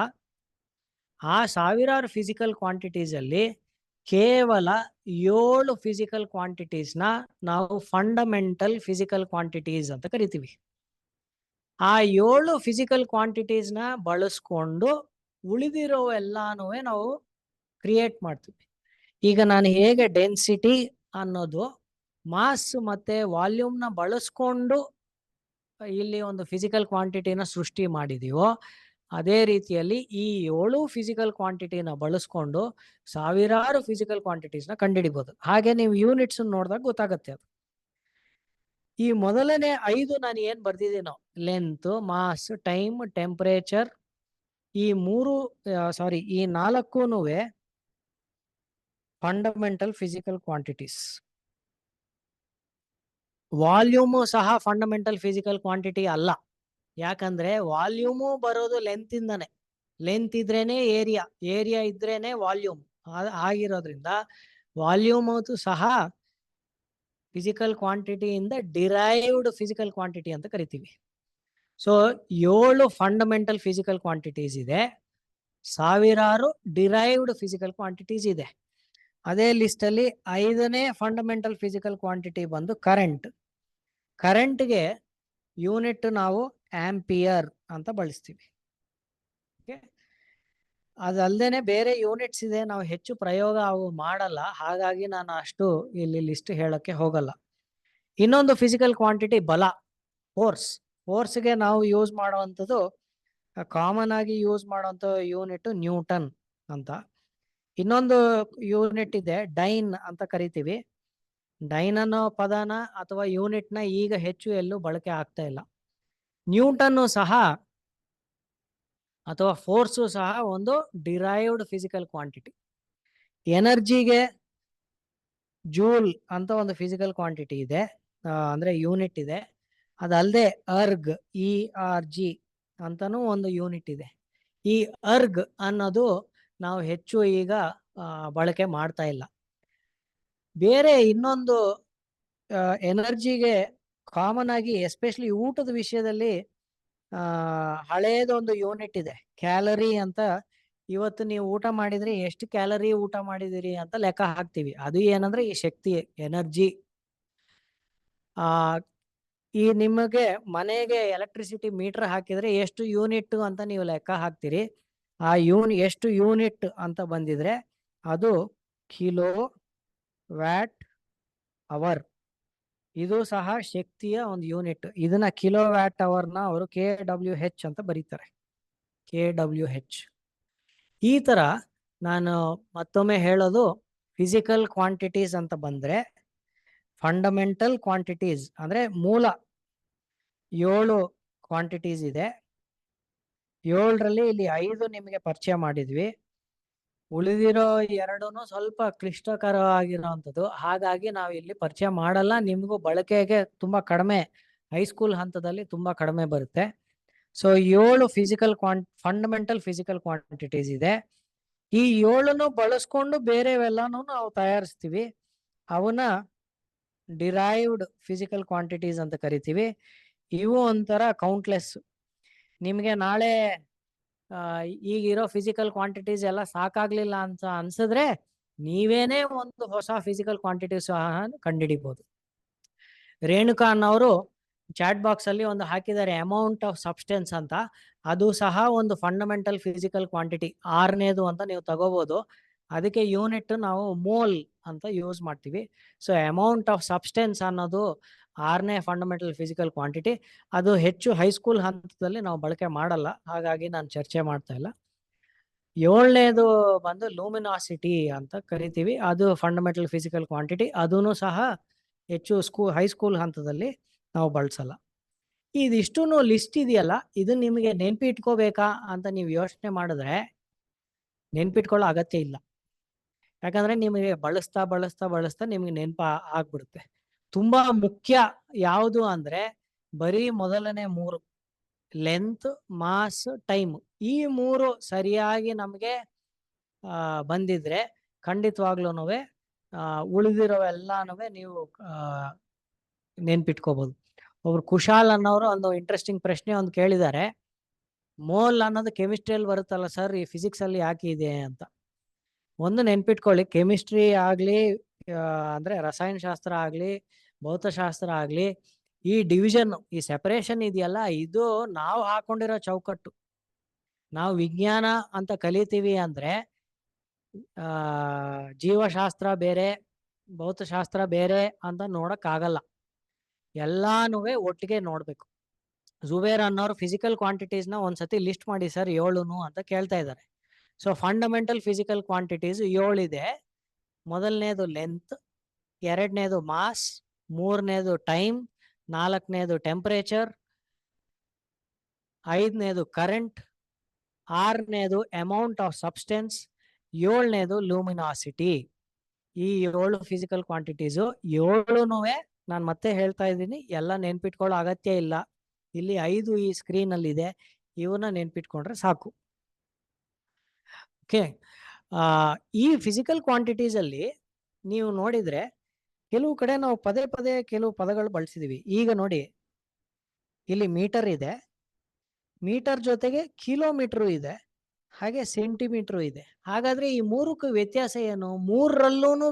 ಆ ಸಾವಿರಾರು ಫಿಸಿಕಲ್ ಕ್ವಾಂಟಿಟೀಸ್ ಅಲ್ಲಿ ಕೇವಲ 7 ಫಿಸಿಕಲ್ ಕ್ವಾಂಟಿಟೀಸ್ನ ನಾವು ಫಂಡಮೆಂಟಲ್ ಫಿಸಿಕಲ್ ಕ್ವಾಂಟಿಟೀಸ್ ಅಂತ ಕರಿತೀವಿ. ಆ 7 ಫಿಸಿಕಲ್ ಕ್ವಾಂಟಿಟೀಸ್ನ ಬಳಸ್ಕೊಂಡು ಉಳಿದಿರೋವೆಲ್ಲಾನು ನಾವು ಕ್ರಿಯೇಟ್ ಮಾಡ್ತೀವಿ. ಈಗ ನಾನು ಹೇಗೆ ಡೆನ್ಸಿಟಿ ಅನ್ನೋದು ಮಾಸ್ ಮತ್ತೆ ವಾಲ್ಯೂಮ್ನ ಬಳಸ್ಕೊಂಡು ಇಲ್ಲಿ ಒಂದು ಫಿಸಿಕಲ್ ಕ್ವಾಂಟಿಟಿನ ಸೃಷ್ಟಿ ಮಾಡಿದೀವೋ, ಅದೇ ರೀತಿಯಲ್ಲಿ ಈ 7 ಫಿಸಿಕಲ್ ಕ್ವಾಂಟಿಟಿನ ಬಳಸ್ಕೊಂಡು ಸಾವಿರಾರು ಫಿಸಿಕಲ್ ಕ್ವಾಂಟಿಟೀಸ್ನ ಕಂಡುಹಿಡಿಬಹುದು. ಹಾಗೆ ನೀವು ಯೂನಿಟ್ಸ್ ನೋಡಿದಾಗ ಗೊತ್ತಾಗತ್ತೆ ಅದು. ಈ ಮೊದಲನೇ 5 ನಾನು ಏನ್ ಬರ್ದಿದ್ದೀನೋ, ಲೆಂತ್, ಮಾಸ್, ಟೈಮ್, ಟೆಂಪರೇಚರ್, ಈ 4 ಫಂಡಮೆಂಟಲ್ ಫಿಸಿಕಲ್ ಕ್ವಾಂಟಿಟೀಸ್. ವಾಲ್ಯೂಮು ಸಹ ಫಂಡಮೆಂಟಲ್ ಫಿಸಿಕಲ್ ಕ್ವಾಂಟಿಟಿ ಅಲ್ಲ. ಯಾಕಂದ್ರೆ ವಾಲ್ಯೂಮು ಬರೋದು ಲೆಂತ್ ಇಂದಾನೆ. ಲೆಂತ್ ಇದ್ರೇನೆ ಏರಿಯಾ, ಏರಿಯಾ ಇದ್ರೇನೆ ವಾಲ್ಯೂಮ್. ಆಗಿರೋದ್ರಿಂದ ವಾಲ್ಯೂಮ್ ಸಹ ಫಿಸಿಕಲ್ ಕ್ವಾಂಟಿಟಿಯಿಂದ ಡಿರೈವ್ಡ್ ಫಿಸಿಕಲ್ ಕ್ವಾಂಟಿಟಿ ಅಂತ ಕರಿತೀವಿ. ಸೊ 7 ಫಂಡಮೆಂಟಲ್ ಫಿಸಿಕಲ್ ಕ್ವಾಂಟಿಟೀಸ್ ಇದೆ, ಸಾವಿರಾರು ಡಿರೈವ್ಡ್ ಫಿಸಿಕಲ್ ಕ್ವಾಂಟಿಟೀಸ್ ಇದೆ. ಅದೇ ಲಿಸ್ಟ್ ಅಲ್ಲಿ 5ನೇ ಫಂಡಮೆಂಟಲ್ ಫಿಸಿಕಲ್ ಕ್ವಾಂಟಿಟಿ ಬಂದು ಕರೆಂಟ್. ಕರೆಂಟ್ಗೆ ಯೂನಿಟ್ ನಾವು ಆಂಪಿಯರ್ ಅಂತ ಬಳಸ್ತೀವಿ. ಅದಲ್ದೇನೆ ಬೇರೆ ಯೂನಿಟ್ಸ್ ಇದೆ, ನಾವು ಹೆಚ್ಚು ಪ್ರಯೋಗ ಅವು ಮಾಡಲ್ಲ, ಹಾಗಾಗಿ ನಾನು ಅಷ್ಟು ಇಲ್ಲಿ ಲಿಸ್ಟ್ ಹೇಳಕ್ಕೆ ಹೋಗಲ್ಲ. ಇನ್ನೊಂದು ಫಿಸಿಕಲ್ ಕ್ವಾಂಟಿಟಿ ಬಲ, ಫೋರ್ಸ್. ಫೋರ್ಸ್ಗೆ ನಾವು ಯೂಸ್ ಮಾಡುವಂಥದ್ದು, ಕಾಮನ್ ಆಗಿ ಯೂಸ್ ಮಾಡುವಂಥ ಯೂನಿಟ್ ನ್ಯೂಟನ್ ಅಂತ. ಇನ್ನೊಂದು ಯೂನಿಟ್ ಇದೆ ಡೈನ್ ಅಂತ ಕರಿತೀವಿ. ಡೈನ್ ಅನ್ನೋ ಪದನ ಅಥವಾ ಯೂನಿಟ್ನ ಈಗ ಹೆಚ್ಚು ಎಲ್ಲೂ ಬಳಕೆ ಆಗ್ತಾ ಇಲ್ಲ. ನ್ಯೂಟನ್ನು ಸಹ ಅಥವಾ ಫೋರ್ಸು ಸಹ ಒಂದು ಡಿರೈವ್ಡ್ ಫಿಸಿಕಲ್ ಕ್ವಾಂಟಿಟಿ. ಎನರ್ಜಿಗೆ ಜೂಲ್ ಅಂತ ಒಂದು ಫಿಸಿಕಲ್ ಕ್ವಾಂಟಿಟಿ ಇದೆ, ಅಂದ್ರೆ ಯೂನಿಟ್ ಇದೆ. ಅದಲ್ಲದೆ ಅರ್ಗ್, ERG ಅಂತಾನು ಒಂದು ಯೂನಿಟ್ ಇದೆ. ಈ ಅರ್ಗ್ ಅನ್ನೋದು ನಾವು ಹೆಚ್ಚು ಈಗ ಬಳಕೆ ಮಾಡ್ತಾ ಇಲ್ಲ. ಬೇರೆ ಇನ್ನೊಂದು ಎನರ್ಜಿಗೆ ಕಾಮನ್ ಆಗಿ ಎಸ್ಪೆಷಲಿ ಊಟದ ವಿಷಯದಲ್ಲಿ ಹಳೇದೊಂದು ಯೂನಿಟ್ ಇದೆ, ಕ್ಯಾಲರಿ ಅಂತ. ಇವತ್ತು ನೀವು ಊಟ ಮಾಡಿದ್ರೆ ಎಷ್ಟು ಕ್ಯಾಲರಿ ಊಟ ಮಾಡಿದಿರಿ ಅಂತ ಲೆಕ್ಕ ಹಾಕ್ತೀವಿ. ಅದು ಏನಂದ್ರೆ ಈ ಶಕ್ತಿ, ಎನರ್ಜಿ. ಆ ಈ ನಿಮಗೆ ಮನೆಗೆ ಎಲೆಕ್ಟ್ರಿಸಿಟಿ ಮೀಟರ್ ಹಾಕಿದ್ರೆ ಎಷ್ಟು ಯೂನಿಟ್ ಅಂತ ನೀವು ಲೆಕ್ಕ ಹಾಕ್ತೀರಿ. ಆ ಎಷ್ಟು ಯೂನಿಟ್ ಅಂತ ಬಂದಿದ್ರೆ ಅದು ಕಿಲೋ ವ್ಯಾಟ್ ಅವರ್. ಇದು ಸಹ ಶಕ್ತಿಯ ಒಂದು ಯೂನಿಟ್. ಇದನ್ನ ಕಿಲೋ ವ್ಯಾಟ್ ಅವರ್ನ ಅವರು KWH ಅಂತ ಬರೀತಾರೆ. KWH. ಈ ತರ ನಾನು ಮತ್ತೊಮ್ಮೆ ಹೇಳೋದು, ಫಿಸಿಕಲ್ ಕ್ವಾಂಟಿಟೀಸ್ ಅಂತ ಬಂದ್ರೆ ಫಂಡಮೆಂಟಲ್ ಕ್ವಾಂಟಿಟೀಸ್ ಅಂದ್ರೆ ಮೂಲ 7 ಕ್ವಾಂಟಿಟೀಸ್ ಇದೆ. 7ರಲ್ಲಿ ಇಲ್ಲಿ 5 ನಿಮಗೆ ಪರಿಚಯ ಮಾಡಿದ್ವಿ. ಉಳಿದಿರೋ 2 ಸ್ವಲ್ಪ ಕ್ಲಿಷ್ಟಕರವಾಗಿರುವಂಥದ್ದು. ಹಾಗಾಗಿ ನಾವು ಇಲ್ಲಿ ಪರಿಚಯ ಮಾಡಲ್ಲ. ನಿಮಗೂ ಬಳಕೆಗೆ ತುಂಬಾ ಕಡಿಮೆ, ಹೈಸ್ಕೂಲ್ ಹಂತದಲ್ಲಿ ತುಂಬಾ ಕಡಿಮೆ ಬರುತ್ತೆ. ಸೊ 7 ಫಂಡಮೆಂಟಲ್ ಫಿಸಿಕಲ್ ಕ್ವಾಂಟಿಟೀಸ್ ಇದೆ. ಈ 7 ಬಳಸ್ಕೊಂಡು ಬೇರೆವೆಲ್ಲಾನು ನಾವು ತಯಾರಿಸ್ತೀವಿ. ಅವನ್ನ ಡಿರೈವ್ಡ್ ಫಿಸಿಕಲ್ ಕ್ವಾಂಟಿಟೀಸ್ ಅಂತ ಕರಿತೀವಿ. ಇವು ಒಂಥರ ಕೌಂಟ್ಲೆಸ್. ನಿಮಗೆ ನಾಳೆ ಈಗಿರೋ ಫಿಸಿಕಲ್ ಕ್ವಾಂಟಿಟೀಸ್ ಎಲ್ಲ ಸಾಕಾಗ್ಲಿಲ್ಲ ಅಂತ ಅನ್ಸಿದ್ರೆ ನೀವೇನೇ ಒಂದು ಹೊಸ ಫಿಸಿಕಲ್ ಕ್ವಾಂಟಿಟೀಸ್ ಸಹ ಕಂಡುಹಿಡಿಬಹುದು. ರೇಣುಕಾ ಅನ್ನೋರು ಚಾಟ್ ಬಾಕ್ಸ್ ಅಲ್ಲಿ ಒಂದು ಹಾಕಿದ್ದಾರೆ, ಅಮೌಂಟ್ ಆಫ್ ಸಬ್ಸ್ಟೆನ್ಸ್ ಅಂತ. ಅದು ಸಹ ಒಂದು ಫಂಡಮೆಂಟಲ್ ಫಿಸಿಕಲ್ ಕ್ವಾಂಟಿಟಿ, 6ನೇದು ಅಂತ ನೀವು ತಗೋಬಹುದು. ಅದಕ್ಕೆ ಯೂನಿಟ್ ನಾವು ಮೋಲ್ ಅಂತ ಯೂಸ್ ಮಾಡ್ತೀವಿ. ಸೊ ಅಮೌಂಟ್ ಆಫ್ ಸಬ್ಸ್ಟೆನ್ಸ್ ಅನ್ನೋದು 6ನೇ ಫಂಡಮೆಂಟಲ್ ಫಿಸಿಕಲ್ ಕ್ವಾಂಟಿಟಿ. ಅದು ಹೆಚ್ಚು ಹೈಸ್ಕೂಲ್ ಹಂತದಲ್ಲಿ ನಾವು ಬಳಕೆ ಮಾಡಲ್ಲ, ಹಾಗಾಗಿ ನಾನು ಚರ್ಚೆ ಮಾಡ್ತಾ ಇಲ್ಲ. 7ನೇದು ಬಂದು ಲೂಮಿನಾಸಿಟಿ ಅಂತ ಕರಿತೀವಿ. ಅದು ಫಂಡಮೆಂಟಲ್ ಫಿಸಿಕಲ್ ಕ್ವಾಂಟಿಟಿ. ಅದೂ ಸಹ ಹೆಚ್ಚು ಹೈಸ್ಕೂಲ್ ಹಂತದಲ್ಲಿ ನಾವು ಬಳಸಲ್ಲ. ಇದಿಷ್ಟು ಲಿಸ್ಟ್ ಇದೆಯಲ್ಲ, ಇದು ನಿಮಗೆ ನೆನ್ಪಿಟ್ಕೋಬೇಕಾ ಅಂತ ನೀವು ಯೋಚನೆ ಮಾಡಿದ್ರೆ ನೆನ್ಪಿಟ್ಕೊಳ್ಳೋ ಅಗತ್ಯ ಇಲ್ಲ. ಯಾಕಂದ್ರೆ ನಿಮಗೆ ಬಳಸ್ತಾ ಬಳಸ್ತಾ ಬಳಸ್ತಾ ನಿಮಗೆ ನೆನಪ ಆಗ್ಬಿಡುತ್ತೆ. ತುಂಬಾ ಮುಖ್ಯ ಯಾವುದು ಅಂದ್ರೆ ಬರೀ ಮೊದಲನೇ 3, ಲೆಂತ್, ಮಾಸ್, ಟೈಮ್. ಈ 3 ಸರಿಯಾಗಿ ನಮಗೆ ಬಂದಿದ್ರೆ ಖಂಡಿತವಾಗ್ಲೂ ಉಳಿದಿರೋವೆಲ್ಲಾನು ನೀವು ನೆನ್ಪಿಟ್ಕೋಬಹುದು. ಒಬ್ರು ಕುಶಾಲ್ ಅನ್ನೋರು ಒಂದು ಇಂಟ್ರೆಸ್ಟಿಂಗ್ ಪ್ರಶ್ನೆ ಒಂದು ಕೇಳಿದ್ದಾರೆ. ಮೋಲ್ ಅನ್ನೋದು ಕೆಮಿಸ್ಟ್ರಿಯಲ್ಲಿ ಬರುತ್ತಲ್ಲ ಸರ್, ಈ ಫಿಸಿಕ್ಸ್ ಅಲ್ಲಿ ಯಾಕೆ ಇದೆ ಅಂತ. ಒಂದು ನೆನ್ಪಿಟ್ಕೊಳ್ಳಿ, ಕೆಮಿಸ್ಟ್ರಿ ಆಗ್ಲಿ ಅಂದ್ರೆ ರಸಾಯನಶಾಸ್ತ್ರ ಆಗ್ಲಿ ಭೌತಶಾಸ್ತ್ರ ಆಗ್ಲಿ, ಈ ಡಿವಿಷನ್, ಈ ಸೆಪರೇಷನ್ ಇದೆಯಲ್ಲ, ಇದು ನಾವು ಹಾಕೊಂಡಿರೋ ಚೌಕಟ್ಟು. ನಾವು ವಿಜ್ಞಾನ ಅಂತ ಕಲಿತೀವಿ ಅಂದ್ರೆ ಜೀವಶಾಸ್ತ್ರ ಬೇರೆ ಭೌತಶಾಸ್ತ್ರ ಬೇರೆ ಅಂತ ನೋಡಕ್ ಆಗಲ್ಲ. ಎಲ್ಲಾನು ಒಟ್ಟಿಗೆ ನೋಡ್ಬೇಕು. ಜುಬೇರ್ ಅನ್ನೋರು ಫಿಸಿಕಲ್ ಕ್ವಾಂಟಿಟೀಸ್ನ ಒಂದ್ಸತಿ ಲಿಸ್ಟ್ ಮಾಡಿ ಸರ್ 7 ಅಂತ ಕೇಳ್ತಾ ಇದ್ದಾರೆ. ಸೊ ಫಂಡಮೆಂಟಲ್ ಫಿಸಿಕಲ್ ಕ್ವಾಂಟಿಟೀಸ್ 7 ಇದೆ. ಮೊದಲನೇದು ಲೆಂತ್, 2ನೇದು ಮಾಸ್, 3ನೇದು ಟೈಮ್, 4ನೇದು ಟೆಂಪರೇಚರ್, 5ನೇದು ಕರೆಂಟ್, 6ನೇದು ಅಮೌಂಟ್ ಆಫ್ ಸಬ್ಸ್ಟೆನ್ಸ್, 7ನೇದು ಲೂಮಿನಾಸಿಟಿ. ಈ 7 ಫಿಸಿಕಲ್ ಕ್ವಾಂಟಿಟೀಸು 7 ನಾನು ಮತ್ತೆ ಹೇಳ್ತಾ ಇದ್ದೀನಿ, ಎಲ್ಲ ನೆನ್ಪಿಟ್ಕೊಳ್ಳೋ ಅಗತ್ಯ ಇಲ್ಲ. ಇಲ್ಲಿ 5 ಈ ಸ್ಕ್ರೀನ್ ಅಲ್ಲಿ ಇದೆ, ಇವನ್ನ ನೆನ್ಪಿಟ್ಕೊಂಡ್ರೆ ಸಾಕು. ಓಕೆ. ಈ ಫಿಸಿಕಲ್ ಕ್ವಾಂಟಿಟೀಸ್ ಅಲ್ಲಿ ನೀವು ನೋಡಿದ್ರೆ ಕೆಲವು ಕಡೆ ನಾವು ಪದೇ ಪದೇ ಕೆಲವು ಪದಗಳು ಬಳಸಿದೀವಿ. ಈಗ ನೋಡಿ, ಇಲ್ಲಿ ಮೀಟರ್ ಇದೆ, ಮೀಟರ್ ಜೊತೆಗೆ ಕಿಲೋಮೀಟರ್ ಇದೆ, ಹಾಗೆ ಸೆಂಟಿಮೀಟರ್ ಇದೆ. ಹಾಗಾದ್ರೆ ಈ 3ಕ್ಕೂ ವ್ಯತ್ಯಾಸ ಏನು? 3ರಲ್ಲೂ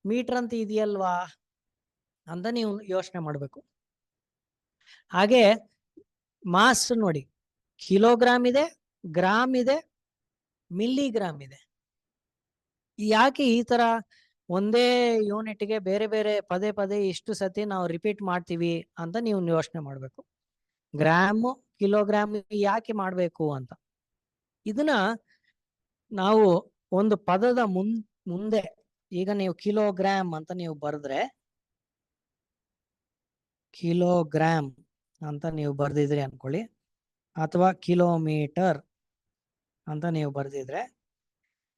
ಮೀಟರ್ ಅಂತ ಇದೆಯಲ್ವಾ ಅಂತ ನೀವು ಯೋಚನೆ ಮಾಡಬೇಕು. ಹಾಗೆ ಮಾಸ್ ನೋಡಿ, ಕಿಲೋಗ್ರಾಮ್ ಇದೆ, ಗ್ರಾಮ್ ಇದೆ, ಮಿಲಿಗ್ರಾಮ್ ಇದೆ. ಯಾಕೆ ಈ ತರ ಒಂದೇ ಯೂನಿಟ್ಗೆ ಬೇರೆ ಬೇರೆ ಪದೇ ಪದೇ ಇಷ್ಟು ಸತಿ ನಾವು ರಿಪೀಟ್ ಮಾಡ್ತೀವಿ ಅಂತ ನೀವು ಯೋಚನೆ ಮಾಡಬೇಕು. ಗ್ರಾಮ್, ಕಿಲೋಗ್ರಾಮ್ ಯಾಕೆ ಮಾಡಬೇಕು ಅಂತ. ಇದನ್ನ ನಾವು ಒಂದು ಪದದ ಮುಂದೆ, ಈಗ ನೀವು ಕಿಲೋಗ್ರಾಮ್ ಅಂತ ನೀವು ಬರೆದ್ರೆ, ಕಿಲೋಗ್ರಾಮ್ ಅಂತ ನೀವು ಬರ್ದಿದ್ರಿ ಅನ್ಕೊಳ್ಳಿ, ಅಥವಾ ಕಿಲೋಮೀಟರ್ ಅಂತ ನೀವು ಬರ್ದಿದ್ರೆ,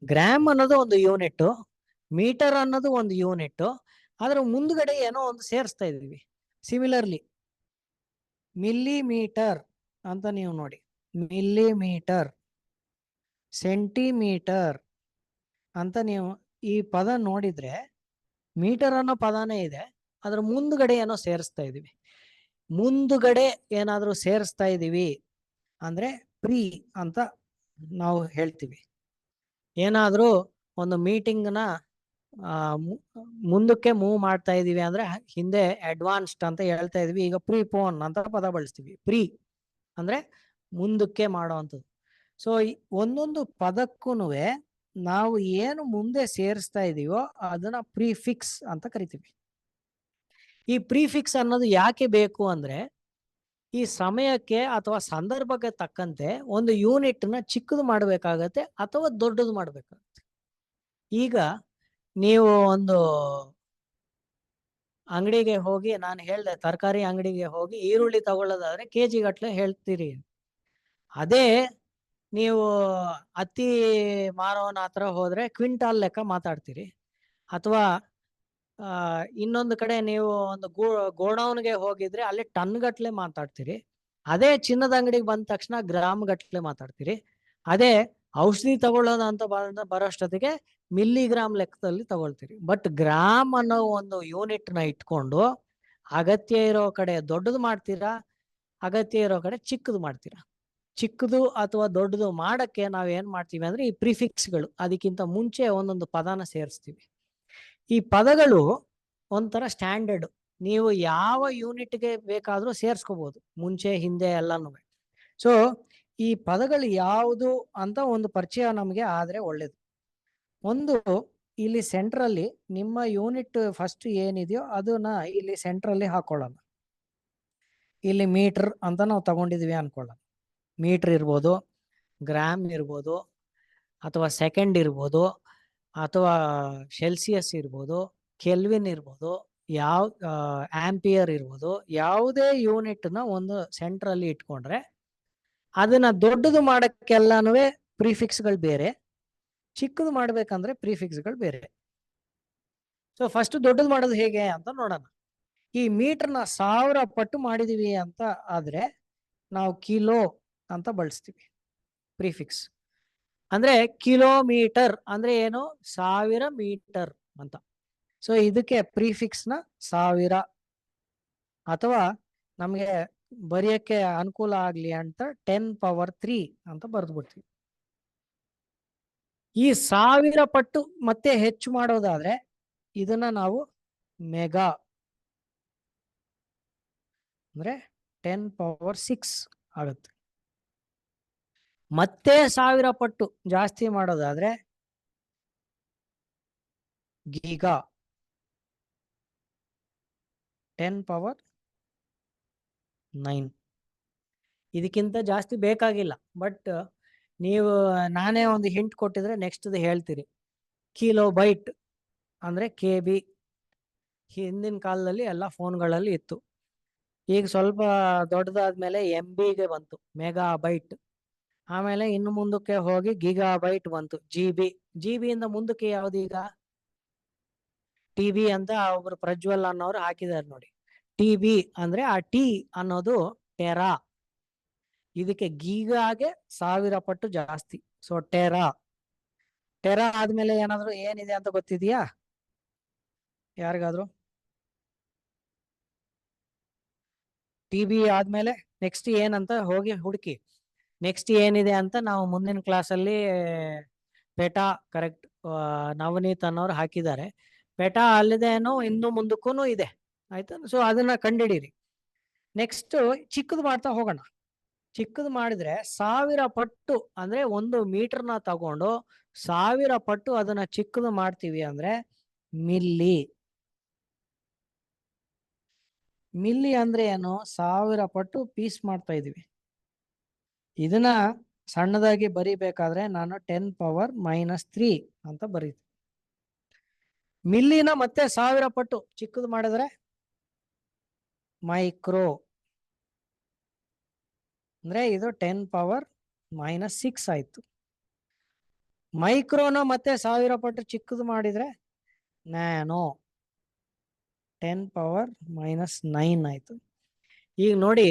ಗ್ರಾಮ್ ಅನ್ನೋದು ಒಂದು ಯೂನಿಟ್, ಮೀಟರ್ ಅನ್ನೋದು ಒಂದು ಯೂನಿಟ್, ಆದ್ರೆ ಮುಂದ್ಗಡೆ ಏನೋ ಒಂದು ಸೇರಿಸ್ತಾ ಇದೀವಿ. ಸಿಮಿಲರ್ಲಿ ಮಿಲಿಮೀಟರ್ ಅಂತ ನೀವು ನೋಡಿ, ಮಿಲಿಮೀಟರ್, ಸೆಂಟಿಮೀಟರ್ ಅಂತ ನೀವು ಈ ಪದ ನೋಡಿದ್ರೆ ಮೀಟರ್ ಅನ್ನೋ ಪದಾನೇ ಇದೆ, ಅದ್ರ ಮುಂದ್ಗಡೆ ಏನೋ ಸೇರಿಸ್ತಾ ಇದೀವಿ. ಮುಂದ್ಗಡೆ ಏನಾದ್ರೂ ಸೇರಿಸ್ತಾ ಇದೀವಿ ಅಂದ್ರೆ ಪ್ರೀ ಅಂತ ನಾವು ಹೇಳ್ತೀವಿ. ಏನಾದ್ರೂ ಒಂದು ಮೀಟಿಂಗ್ನ ಮುಂದಕ್ಕೆ ಮೂವ್ ಮಾಡ್ತಾ ಇದೀವಿ ಅಂದ್ರೆ ಹಿಂದೆ ಅಡ್ವಾನ್ಸ್ಡ್ ಅಂತ ಹೇಳ್ತಾ ಇದೀವಿ, ಈಗ ಪ್ರೀಪೋನ್ ಅಂತ ಪದ ಬಳಸ್ತೀವಿ. ಪ್ರೀ ಅಂದ್ರೆ ಮುಂದಕ್ಕೆ ಮಾಡೋವಂಥದ್ದು. ಸೊ ಒಂದೊಂದು ಪದಕ್ಕೂ ನಾವು ಏನು ಮುಂದೆ ಸೇರಿಸ್ತಾ ಇದೀವೋ ಅದನ್ನ ಪ್ರಿಫಿಕ್ಸ್ ಅಂತ ಕರಿತೀವಿ. ಈ ಪ್ರಿಫಿಕ್ಸ್ ಅನ್ನೋದು ಯಾಕೆ ಬೇಕು ಅಂದ್ರೆ ಈ ಸಮಯಕ್ಕೆ ಅಥವಾ ಸಂದರ್ಭಕ್ಕೆ ತಕ್ಕಂತೆ ಒಂದು ಯೂನಿಟ್ ನ ಚಿಕ್ಕದು ಮಾಡಬೇಕಾಗತ್ತೆ ಅಥವಾ ದೊಡ್ಡದು ಮಾಡಬೇಕಾಗತ್ತೆ. ಈಗ ನೀವು ಒಂದು ಅಂಗಡಿಗೆ ಹೋಗಿ, ನಾನು ಹೇಳ್ದೆ ತರಕಾರಿ ಅಂಗಡಿಗೆ ಹೋಗಿ ಈರುಳ್ಳಿ ತಗೊಳ್ಳೋದಾದ್ರೆ ಕೆಜಿ ಗಟ್ಲೆ ಹೇಳ್ತೀರಿ. ಅದೇ ನೀವು ಹತ್ತಿ ಮಾರೋನ ಹತ್ರ ಹೋದ್ರೆ ಕ್ವಿಂಟಾಲ್ ಲೆಕ್ಕ ಮಾತಾಡ್ತೀರಿ. ಅಥವಾ ಇನ್ನೊಂದು ಕಡೆ ನೀವು ಒಂದು ಗೋಡೌನ್ಗೆ ಹೋಗಿದ್ರೆ ಅಲ್ಲಿ ಟನ್ ಗಟ್ಲೆ ಮಾತಾಡ್ತೀರಿ. ಅದೇ ಚಿನ್ನದ ಅಂಗಡಿಗೆ ಬಂದ ತಕ್ಷಣ ಗ್ರಾಮ್ ಗಟ್ಲೆ ಮಾತಾಡ್ತೀರಿ. ಅದೇ ಔಷಧಿ ತಗೊಳ್ಳೋದು ಅಂತ ಬರೋಷ್ಟೊತ್ತಿಗೆ ಮಿಲ್ಲಿಗ್ರಾಮ್ ಲೆಕ್ಕದಲ್ಲಿ ತಗೊಳ್ತೀರಿ. ಬಟ್ ಗ್ರಾಮ್ ಅನ್ನೋ ಒಂದು ಯೂನಿಟ್ ನ ಇಟ್ಕೊಂಡು ಅಗತ್ಯ ಇರೋ ಕಡೆ ದೊಡ್ಡದು ಮಾಡ್ತೀರಾ, ಅಗತ್ಯ ಇರೋ ಕಡೆ ಚಿಕ್ಕದು ಮಾಡ್ತೀರಾ. ಚಿಕ್ಕದು ಅಥವಾ ದೊಡ್ಡದು ಮಾಡಕ್ಕೆ ನಾವ್ ಏನ್ ಮಾಡ್ತೀವಿ ಅಂದ್ರೆ ಈ ಪ್ರಿಫಿಕ್ಸ್ಗಳು, ಅದಕ್ಕಿಂತ ಮುಂಚೆ ಒಂದೊಂದು ಪದನ ಸೇರಿಸ್ತೀವಿ. ಈ ಪದಗಳು ಒಂಥರ ಸ್ಟ್ಯಾಂಡರ್ಡ್, ನೀವು ಯಾವ ಯೂನಿಟ್ಗೆ ಬೇಕಾದ್ರೂ ಸೇರ್ಸ್ಕೋಬಹುದು, ಮುಂಚೆ ಹಿಂದೆ ಎಲ್ಲಾನು. ಸೊ ಈ ಪದಗಳು ಯಾವುದು ಅಂತ ಒಂದು ಪರಿಚಯ ನಮಗೆ ಆದ್ರೆ ಒಳ್ಳೇದು. ಒಂದು ಇಲ್ಲಿ ಸೆಂಟ್ರಲ್ಲಿ ನಿಮ್ಮ ಯೂನಿಟ್ ಫಸ್ಟ್ ಏನಿದೆಯೋ ಅದನ್ನ ಇಲ್ಲಿ ಸೆಂಟ್ರಲ್ಲಿ ಹಾಕೊಳ್ಳೋಣ. ಇಲ್ಲಿ ಮೀಟರ್ ಅಂತ ನಾವು ತಗೊಂಡಿದೀವಿ ಅನ್ಕೊಳ್ಳೋಣ. ಮೀಟರ್ ಇರ್ಬೋದು, ಗ್ರಾಮ್ ಇರ್ಬೋದು, ಅಥವಾ ಸೆಕೆಂಡ್ ಇರ್ಬೋದು, ಅಥವಾ ಸೆಲ್ಸಿಯಸ್ ಇರ್ಬೋದು, ಕೆಲ್ವಿನ್ ಇರ್ಬೋದು, ಆಂಪಿಯರ್ ಇರ್ಬೋದು. ಯಾವುದೇ ಯೂನಿಟ್ ನ ಒಂದು ಸೆಂಟ್ರಲ್ಲಿ ಇಟ್ಕೊಂಡ್ರೆ ಅದನ್ನ ದೊಡ್ಡದು ಮಾಡಕ್ಕೆಲ್ಲಾನು ಪ್ರಿಫಿಕ್ಸ್ಗಳು ಬೇರೆ, ಚಿಕ್ಕದು ಮಾಡ್ಬೇಕಂದ್ರೆ ಪ್ರಿಫಿಕ್ಸ್ಗಳು ಬೇರೆ. ಸೊ ಫಸ್ಟ್ ದೊಡ್ಡದು ಮಾಡೋದು ಹೇಗೆ ಅಂತ ನೋಡೋಣ. ಈ ಮೀಟರ್ನ 1000 ಪಟ್ಟು ಮಾಡಿದೀವಿ ಅಂತ ಆದ್ರೆ ನಾವು ಕಿಲೋ ಅಂತ ಬಳಸ್ತೀವಿ ಪ್ರಿಫಿಕ್ಸ್. ಅಂದ್ರೆ ಕಿಲೋಮೀಟರ್ ಅಂದ್ರೆ ಏನು, 1000 ಮೀಟರ್ ಅಂತ. ಸೊ ಇದಕ್ಕೆ ಪ್ರಿಫಿಕ್ಸ್ ನ 1000, ಅಥವಾ ನಮ್ಗೆ ಬರೆಯಕ್ಕೆ ಅನುಕೂಲ ಆಗ್ಲಿ ಅಂತ 10³ ಅಂತ ಬರೆದ್ಬಿಡ್ತೀವಿ. ಈ 1000 ಪಟ್ಟು ಮತ್ತೆ ಹೆಚ್ಚು ಮಾಡೋದಾದ್ರೆ ಇದನ್ನ ನಾವು ಮೆಗಾ ಅಂದ್ರೆ 10⁶ ಆಗುತ್ತೆ. ಮತ್ತೆ 1000 ಪಟ್ಟು ಜಾಸ್ತಿ ಮಾಡೋದಾದ್ರೆ ಗೀಗಾ 10⁹. ಇದಕ್ಕಿಂತ ಜಾಸ್ತಿ ಬೇಕಾಗಿಲ್ಲ. ಬಟ್ ನೀವು ನಾನೇ ಒಂದು ಹಿಂಟ್ ಕೊಟ್ಟಿದ್ರೆ ನೆಕ್ಸ್ಟ್ ಹೇಳ್ತೀರಿ. ಕಿಲೋಬೈಟ್ ಅಂದ್ರೆ KB. ಹಿಂದಿನ ಕಾಲದಲ್ಲಿ ಎಲ್ಲ ಫೋನ್ಗಳಲ್ಲಿ ಇತ್ತು. ಈಗ ಸ್ವಲ್ಪ ದೊಡ್ಡದಾದ್ಮೇಲೆ MB ಬಂತು, ಮೆಗಾಬೈಟ್. ಆಮೇಲೆ ಇನ್ನು ಮುಂದಕ್ಕೆ ಹೋಗಿ ಗಿಗಾಬೈಟ್ ಬಂತು, GB ಇಂದ ಮುಂದಕ್ಕೆ ಯಾವ್ದೀಗ TB ಅಂತ ಒಬ್ರು ಪ್ರಜ್ವಲ್ ಅನ್ನೋರು ಹಾಕಿದ್ದಾರೆ ನೋಡಿ. TB ಅಂದ್ರೆ ಆ ಟಿ ಅನ್ನೋದು ಟೆರಾ. ಇದಕ್ಕೆ ಗೀಗಾಗೆ 1000 ಪಟ್ಟು ಜಾಸ್ತಿ. ಸೊ ಟೆರಾ ಆದ್ಮೇಲೆ ಏನಾದ್ರು ಏನಿದೆ ಅಂತ ಗೊತ್ತಿದ್ಯಾ ಯಾರಿಗಾದ್ರು? TB ಆದ್ಮೇಲೆ ನೆಕ್ಸ್ಟ್ ಏನಂತ ಹೋಗಿ ಹುಡುಕಿ. ನೆಕ್ಸ್ಟ್ ಏನಿದೆ ಅಂತ ನಾವು ಮುಂದಿನ ಕ್ಲಾಸಲ್ಲಿ ಪೆಟಾ, ಕರೆಕ್ಟ್, ನವನೀತ್ ಅನ್ನೋರು ಹಾಕಿದ್ದಾರೆ. ಪೆಟಾ ಅಲ್ಲದೇನೋ ಇನ್ನು ಮುಂದಕ್ಕೂ ಇದೆ, ಆಯ್ತಾ? ಸೊ ಅದನ್ನ ಕಂಡಿಡೀರಿ. ನೆಕ್ಸ್ಟ್ ಚಿಕ್ಕದು ಮಾಡ್ತಾ ಹೋಗೋಣ. ಚಿಕ್ಕದು ಮಾಡಿದ್ರೆ 1000 ಪಟ್ಟು ಅಂದ್ರೆ ಒಂದು ಮೀಟರ್ನ ತಗೊಂಡು 1000 ಪಟ್ಟು ಅದನ್ನ ಚಿಕ್ಕದು ಮಾಡ್ತೀವಿ ಅಂದ್ರೆ ಮಿಲ್ಲಿ. ಮಿಲ್ಲಿ ಅಂದ್ರೆ ಏನು, 1000 ಪಟ್ಟು ಪೀಸ್ ಮಾಡ್ತಾ ಇದೀವಿ. ಇದನ್ನ ಸಣ್ಣದಾಗಿ ಬರಿಬೇಕಾದ್ರೆ ನಾನು 10⁻³ ಅಂತ ಬರೀತೀನಿ. ಮಿಲ್ಲಿನ ಮತ್ತೆ 1000 ಪಟ್ಟು ಚಿಕ್ಕದು ಮಾಡಿದ್ರೆ ಮೈಕ್ರೋ ಅಂದ್ರೆ ಇದು 10⁻⁻6 ಆಯ್ತು. ಮೈಕ್ರೋನ ಮತ್ತೆ 1000 ಪಟ್ಟು ಚಿಕ್ಕದು ಮಾಡಿದ್ರೆ ನ್ಯಾನೋ 10⁻⁻9 ಆಯ್ತು. ಈಗ ನೋಡಿ,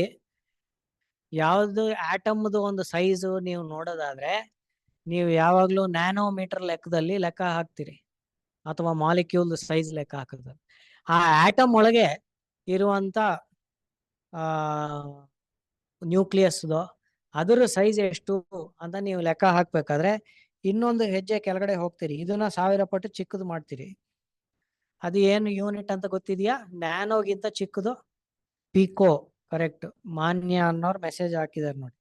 ಯಾವ್ದು ಆಟಮ್ದು ಒಂದು ಸೈಜು ನೀವು ನೋಡೋದಾದ್ರೆ ನೀವು ಯಾವಾಗ್ಲೂ ನ್ಯಾನೋಮೀಟರ್ ಲೆಕ್ಕದಲ್ಲಿ ಲೆಕ್ಕ ಹಾಕ್ತೀರಿ, ಅಥವಾ ಮಾಲಿಕ್ಯೂಲ್ ಸೈಜ್ ಲೆಕ್ಕ ಹಾಕಿದ್ರೆ ಆ ಆಟಮ್ ಒಳಗೆ ಇರುವಂತ ನ್ಯೂಕ್ಲಿಯಸ್ದು ಅದರ ಸೈಜ್ ಎಷ್ಟು ಅಂತ ನೀವು ಲೆಕ್ಕ ಹಾಕ್ಬೇಕಾದ್ರೆ ಇನ್ನೊಂದು ಹೆಜ್ಜೆ ಕೆಳಗಡೆ ಹೋಗ್ತೀರಿ. ಇದನ್ನ 1000 ಪಟ್ಟು ಚಿಕ್ಕದು ಮಾಡ್ತೀರಿ. ಅದು ಏನು ಯೂನಿಟ್ ಅಂತ ಗೊತ್ತಿದೆಯಾ? ನ್ಯಾನೋಗಿಂತ ಚಿಕ್ಕದು ಪಿಕೋ. ಕರೆಕ್ಟ್. ಮಾನ್ಯ ಅನ್ನೋರು ಮೆಸೇಜ್ ಹಾಕಿದಾರೆ ನೋಡಿ.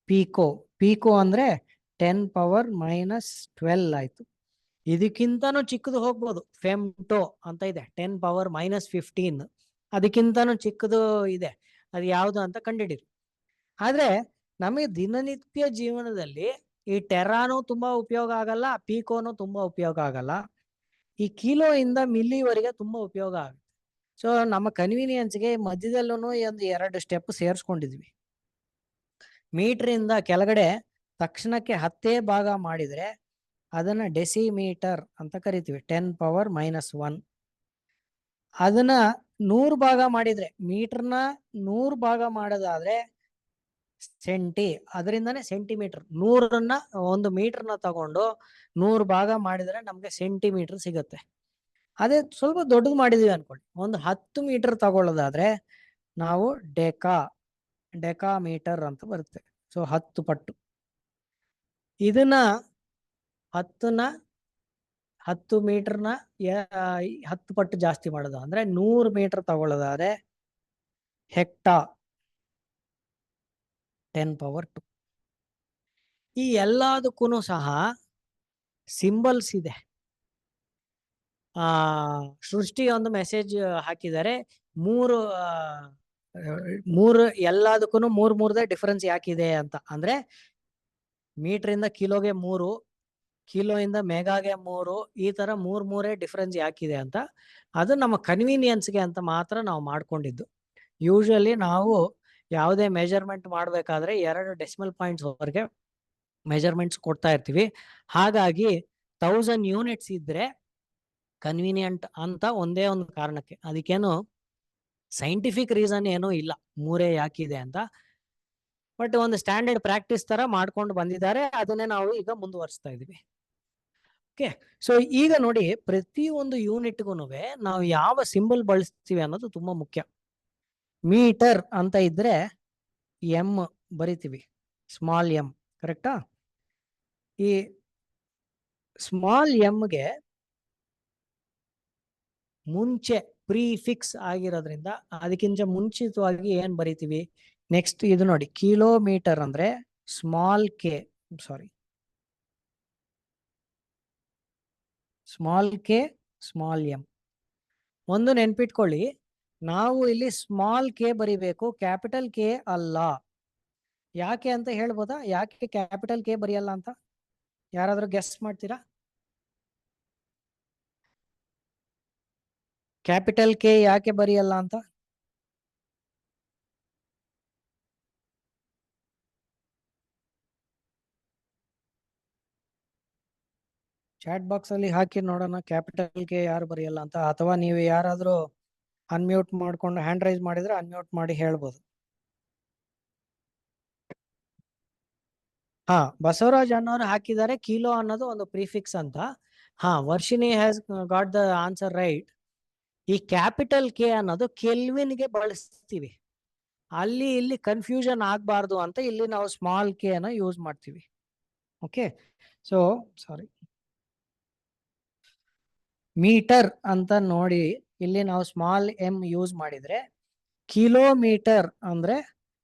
ಪಿಕೋ. ಪಿಕೋ ಅಂದ್ರೆ 10⁻⁻12 ಆಯ್ತು. ಇದಕ್ಕಿಂತನೂ ಚಿಕ್ಕದು ಹೋಗ್ಬೋದು. ಫೆಮ್ಟೋ ಅಂತ ಇದೆ, 10⁻−15. ಅದಕ್ಕಿಂತನೂ ಚಿಕ್ಕದು ಇದೆ. ಅದು ಯಾವುದು ಅಂತ ಕಂಡುಹಿಡಿರಿ. ಆದ್ರೆ ನಮಗೆ ದಿನನಿತ್ಯ ಜೀವನದಲ್ಲಿ ಈ ಟೆರಾನು ತುಂಬಾ ಉಪಯೋಗ ಆಗಲ್ಲ, ಪೀಕೋನು ತುಂಬಾ ಉಪಯೋಗ ಆಗಲ್ಲ. ಈ ಕಿಲೋ ಇಂದ ಮಿಲ್ಲಿವರೆಗೆ ತುಂಬಾ ಉಪಯೋಗ ಆಗುತ್ತೆ. ಸೊ ನಮ್ಮ ಕನ್ವೀನಿಯನ್ಸ್ಗೆ ಮಧ್ಯದಲ್ಲೂ ಒಂದು 2 ಸ್ಟೆಪ್ ಸೇರಿಸ್ಕೊಂಡಿದ್ವಿ. ಮೀಟರ್ ಕೆಳಗಡೆ ತಕ್ಷಣಕ್ಕೆ 10 ಭಾಗ ಮಾಡಿದ್ರೆ ಅದನ್ನ ಡೆಸಿಮೀಟರ್ ಅಂತ ಕರಿತೀವಿ, 10⁻−1. ಅದನ್ನ 100 ಭಾಗ ಮಾಡಿದ್ರೆ, ಮೀಟರ್ನ 100 ಭಾಗ ಮಾಡೋದಾದ್ರೆ ಸೆಂಟಿ, ಅದರಿಂದಾನೇ ಸೆಂಟಿಮೀಟರ್. 100ನ್ನ 1 ಮೀಟರ್ನ ತಗೊಂಡು 100 ಭಾಗ ಮಾಡಿದ್ರೆ ನಮ್ಗೆ ಸೆಂಟಿಮೀಟರ್ ಸಿಗುತ್ತೆ. ಅದೇ ಸ್ವಲ್ಪ ದೊಡ್ಡದು ಮಾಡಿದೀವಿ ಅನ್ಕೊಳ್ಳಿ, ಒಂದು 10 ಮೀಟರ್ ತಗೊಳ್ಳೋದಾದ್ರೆ ನಾವು ಡೆಕಾಮೀಟರ್ ಅಂತ ಬರುತ್ತೆ. ಸೊ 10 ಪಟ್ಟು. ಇದನ್ನ 10 ಮೀಟರ್ನ 10 ಪಟ್ಟು ಜಾಸ್ತಿ ಮಾಡೋದು ಅಂದ್ರೆ 100 ಮೀಟರ್ ತಗೊಳ್ಳೋದಾದ್ರೆ ಹೆಕ್ಟಾ, 10⁻2. ಈ ಎಲ್ಲದಕ್ಕೂ ಸಹ ಸಿಂಬಲ್ಸ್ ಇದೆ. ಸೃಷ್ಟಿ ಒಂದು ಮೆಸೇಜ್ ಹಾಕಿದ್ದಾರೆ, ಮೂರು ಎಲ್ಲದಕ್ಕೂ ಮೂರ್ದೇ ಡಿಫರೆನ್ಸ್ ಯಾಕಿದೆ ಅಂತ. ಅಂದ್ರೆ ಮೀಟರ್ ಕಿಲೋಗೆ 3, ಕಿಲೋಯಿಂದ ಮೆಗಾಗೆ 3, ಈ ತರ ಮೂರೇ ಡಿಫರೆನ್ಸ್ ಯಾಕಿದೆ ಅಂತ. ಅದು ನಮ್ಮ ಕನ್ವೀನಿಯನ್ಸ್ಗೆ ಅಂತ ಮಾತ್ರ ನಾವು ಮಾಡ್ಕೊಂಡಿದ್ದು. ಯೂಶಲಿ ನಾವು ಯಾವುದೇ ಮೆಜರ್ಮೆಂಟ್ ಮಾಡಬೇಕಾದ್ರೆ 2 ಡೆಸಿಮಲ್ ಪಾಯಿಂಟ್ಸ್ ವರೆಗೆ ಮೆಜರ್ಮೆಂಟ್ಸ್ ಕೊಡ್ತಾ ಇರ್ತೀವಿ. ಹಾಗಾಗಿ 1000 ಯೂನಿಟ್ಸ್ ಇದ್ರೆ ಕನ್ವೀನಿಯಂಟ್ ಅಂತ ಒಂದೇ ಒಂದು ಕಾರಣಕ್ಕೆ. ಅದಕ್ಕೇನು ಸೈಂಟಿಫಿಕ್ ರೀಸನ್ ಏನೂ ಇಲ್ಲ 3 ಯಾಕಿದೆ ಅಂತ. ಬಟ್ ಒಂದು ಸ್ಟ್ಯಾಂಡರ್ಡ್ ಪ್ರಾಕ್ಟೀಸ್ ತರ ಮಾಡ್ಕೊಂಡು ಬಂದಿದ್ದಾರೆ, ಅದನ್ನೇ ನಾವು ಈಗ ಮುಂದುವರಿಸ್ತಾ ಇದೀವಿ. ಓಕೆ. ಸೊ ಈಗ ನೋಡಿ, ಪ್ರತಿ ಒಂದು ಯೂನಿಟ್ಗೂ ನಾವು ಯಾವ ಸಿಂಬಲ್ ಬಳಸ್ತೀವಿ ಅನ್ನೋದು ತುಂಬಾ ಮುಖ್ಯ. ಮೀಟರ್ ಅಂತ ಇದ್ರೆ ಎಂ ಬರಿತೀವಿ, ಸ್ಮಾಲ್ ಎಂ. ಕರೆಕ್ಟಾ? ಈ ಸ್ಮಾಲ್ ಎಂಗೆ ಮುಂಚೆ ಪ್ರೀಫಿಕ್ಸ್ ಆಗಿರೋದ್ರಿಂದ ಅದಕ್ಕಿಂತ ಮುಂಚಿತವಾಗಿ ಏನ್ ಬರಿತೀವಿ? ನೆಕ್ಸ್ಟ್ ಇದು ನೋಡಿ, ಕಿಲೋಮೀಟರ್ ಅಂದ್ರೆ ಸ್ಮಾಲ್ ಕೆ ಸ್ಮಾಲ್ ಎಂ. ಒಂದು ನೆನ್ಪಿಟ್ಕೊಳ್ಳಿ, ನಾವು ಇಲ್ಲಿ ಸ್ಮಾಲ್ ಕೆ ಬರಿಬೇಕು, ಕ್ಯಾಪಿಟಲ್ ಕೆ ಅಲ್ಲ. ಯಾಕೆ ಅಂತ ಹೇಳ್ಬೋದಾ? ಯಾಕೆ ಕ್ಯಾಪಿಟಲ್ ಕೆ ಬರೆಯಲ್ಲ ಅಂತ ಯಾರಾದ್ರೂ ಗೆಸ್ ಮಾಡ್ತೀರಾ? ಕ್ಯಾಪಿಟಲ್ ಕೆ ಯಾಕೆ ಬರೆಯಲ್ಲ ಅಂತ? ಚಾಟ್ ಬಾಕ್ಸ್ ಅಲ್ಲಿ ಹಾಕಿ ನೋಡೋಣ, ಕ್ಯಾಪಿಟಲ್ ಕೆ ಯಾರು ಬರೆಯಲ್ಲ ಅಂತ. ಅಥವಾ ನೀವು ಯಾರಾದ್ರೂ ಅನ್ಮ್ಯೂಟ್ ಮಾಡ್ಕೊಂಡು ಹ್ಯಾಂಡ್ ರೈಸ್ ಮಾಡಿದ್ರೆ ಅನ್ಮ್ಯೂಟ್ ಮಾಡಿ ಹೇಳ್ಬೋದು. ಬಸವರಾಜ್ ಅನ್ನೋರು ಹಾಕಿದ್ದಾರೆ ಕಿಲೋ ಅನ್ನೋದು ಒಂದು ಪ್ರಿಫಿಕ್ಸ್ ಅಂತ. Varshini has got the answer right. ಈ ಕ್ಯಾಪಿಟಲ್ ಕೆ ಅನ್ನೋದು ಕೆಲ್ವಿನ್ಗೆ ಬಳಸ್ತೀವಿ. ಅಲ್ಲಿ ಇಲ್ಲಿ ಕನ್ಫ್ಯೂಷನ್ ಆಗ್ಬಾರ್ದು ಅಂತ ಇಲ್ಲಿ ನಾವು ಸ್ಮಾಲ್ ಕೆ ಅನ್ನ ಯೂಸ್ ಮಾಡ್ತೀವಿ. ಓಕೆ. ಸೊ ಸಾರಿ, ಮೀಟರ್ ಅಂತ ನೋಡಿ ಇಲ್ಲಿ ನಾವು ಸ್ಮಾಲ್ ಎಂ ಯೂಸ್ ಮಾಡಿದ್ರೆ, ಕಿಲೋಮೀಟರ್ ಅಂದ್ರೆ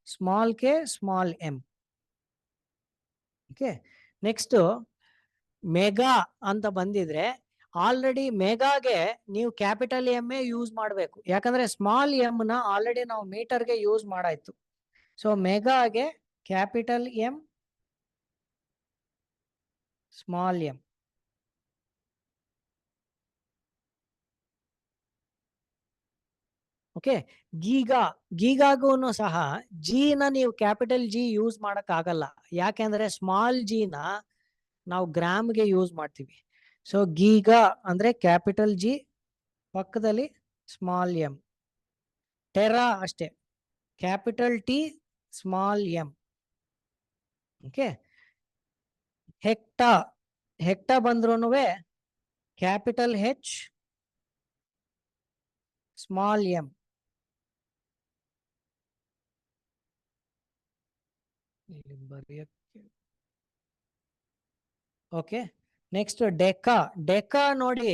small K small M. Okay. Next mega ಅಂತ ಬಂದಿದ್ರೆ ಆಲ್ರೆಡಿ ಮೆಗಾಗೆ ನೀವು ಕ್ಯಾಪಿಟಲ್ ಎಂ ಯೂಸ್ ಮಾಡಬೇಕು. ಯಾಕಂದ್ರೆ ಸ್ಮಾಲ್ ಎಂ ನ ಆಲ್ರೆಡಿ ನಾವು ಮೀಟರ್ಗೆ ಯೂಸ್ ಮಾಡಾಯ್ತು. ಸೊ ಮೆಗಾಗೆ capital M, small M. Okay. ಗೀಗಾಗೂ ಸಹ ಜಿನ ನೀವು ಕ್ಯಾಪಿಟಲ್ ಜಿ ಯೂಸ್ ಮಾಡಕ್ ಆಗಲ್ಲ. ಯಾಕೆಂದ್ರೆ ಸ್ಮಾಲ್ ಜಿನ ನಾವು ಗ್ರಾಮ್ಗೆ ಯೂಸ್ ಮಾಡ್ತೀವಿ. ಸೊ ಗೀಗಾ ಅಂದ್ರೆ ಕ್ಯಾಪಿಟಲ್ ಜಿ, ಪಕ್ಕದಲ್ಲಿ ಸ್ಮಾಲ್ ಎಂ. ಟೆರಾ ಅಷ್ಟೇ, capital T small M. Okay. Hecta ಬಂದ್ರೂ capital H small M. Okay. Next deca ನೋಡಿ,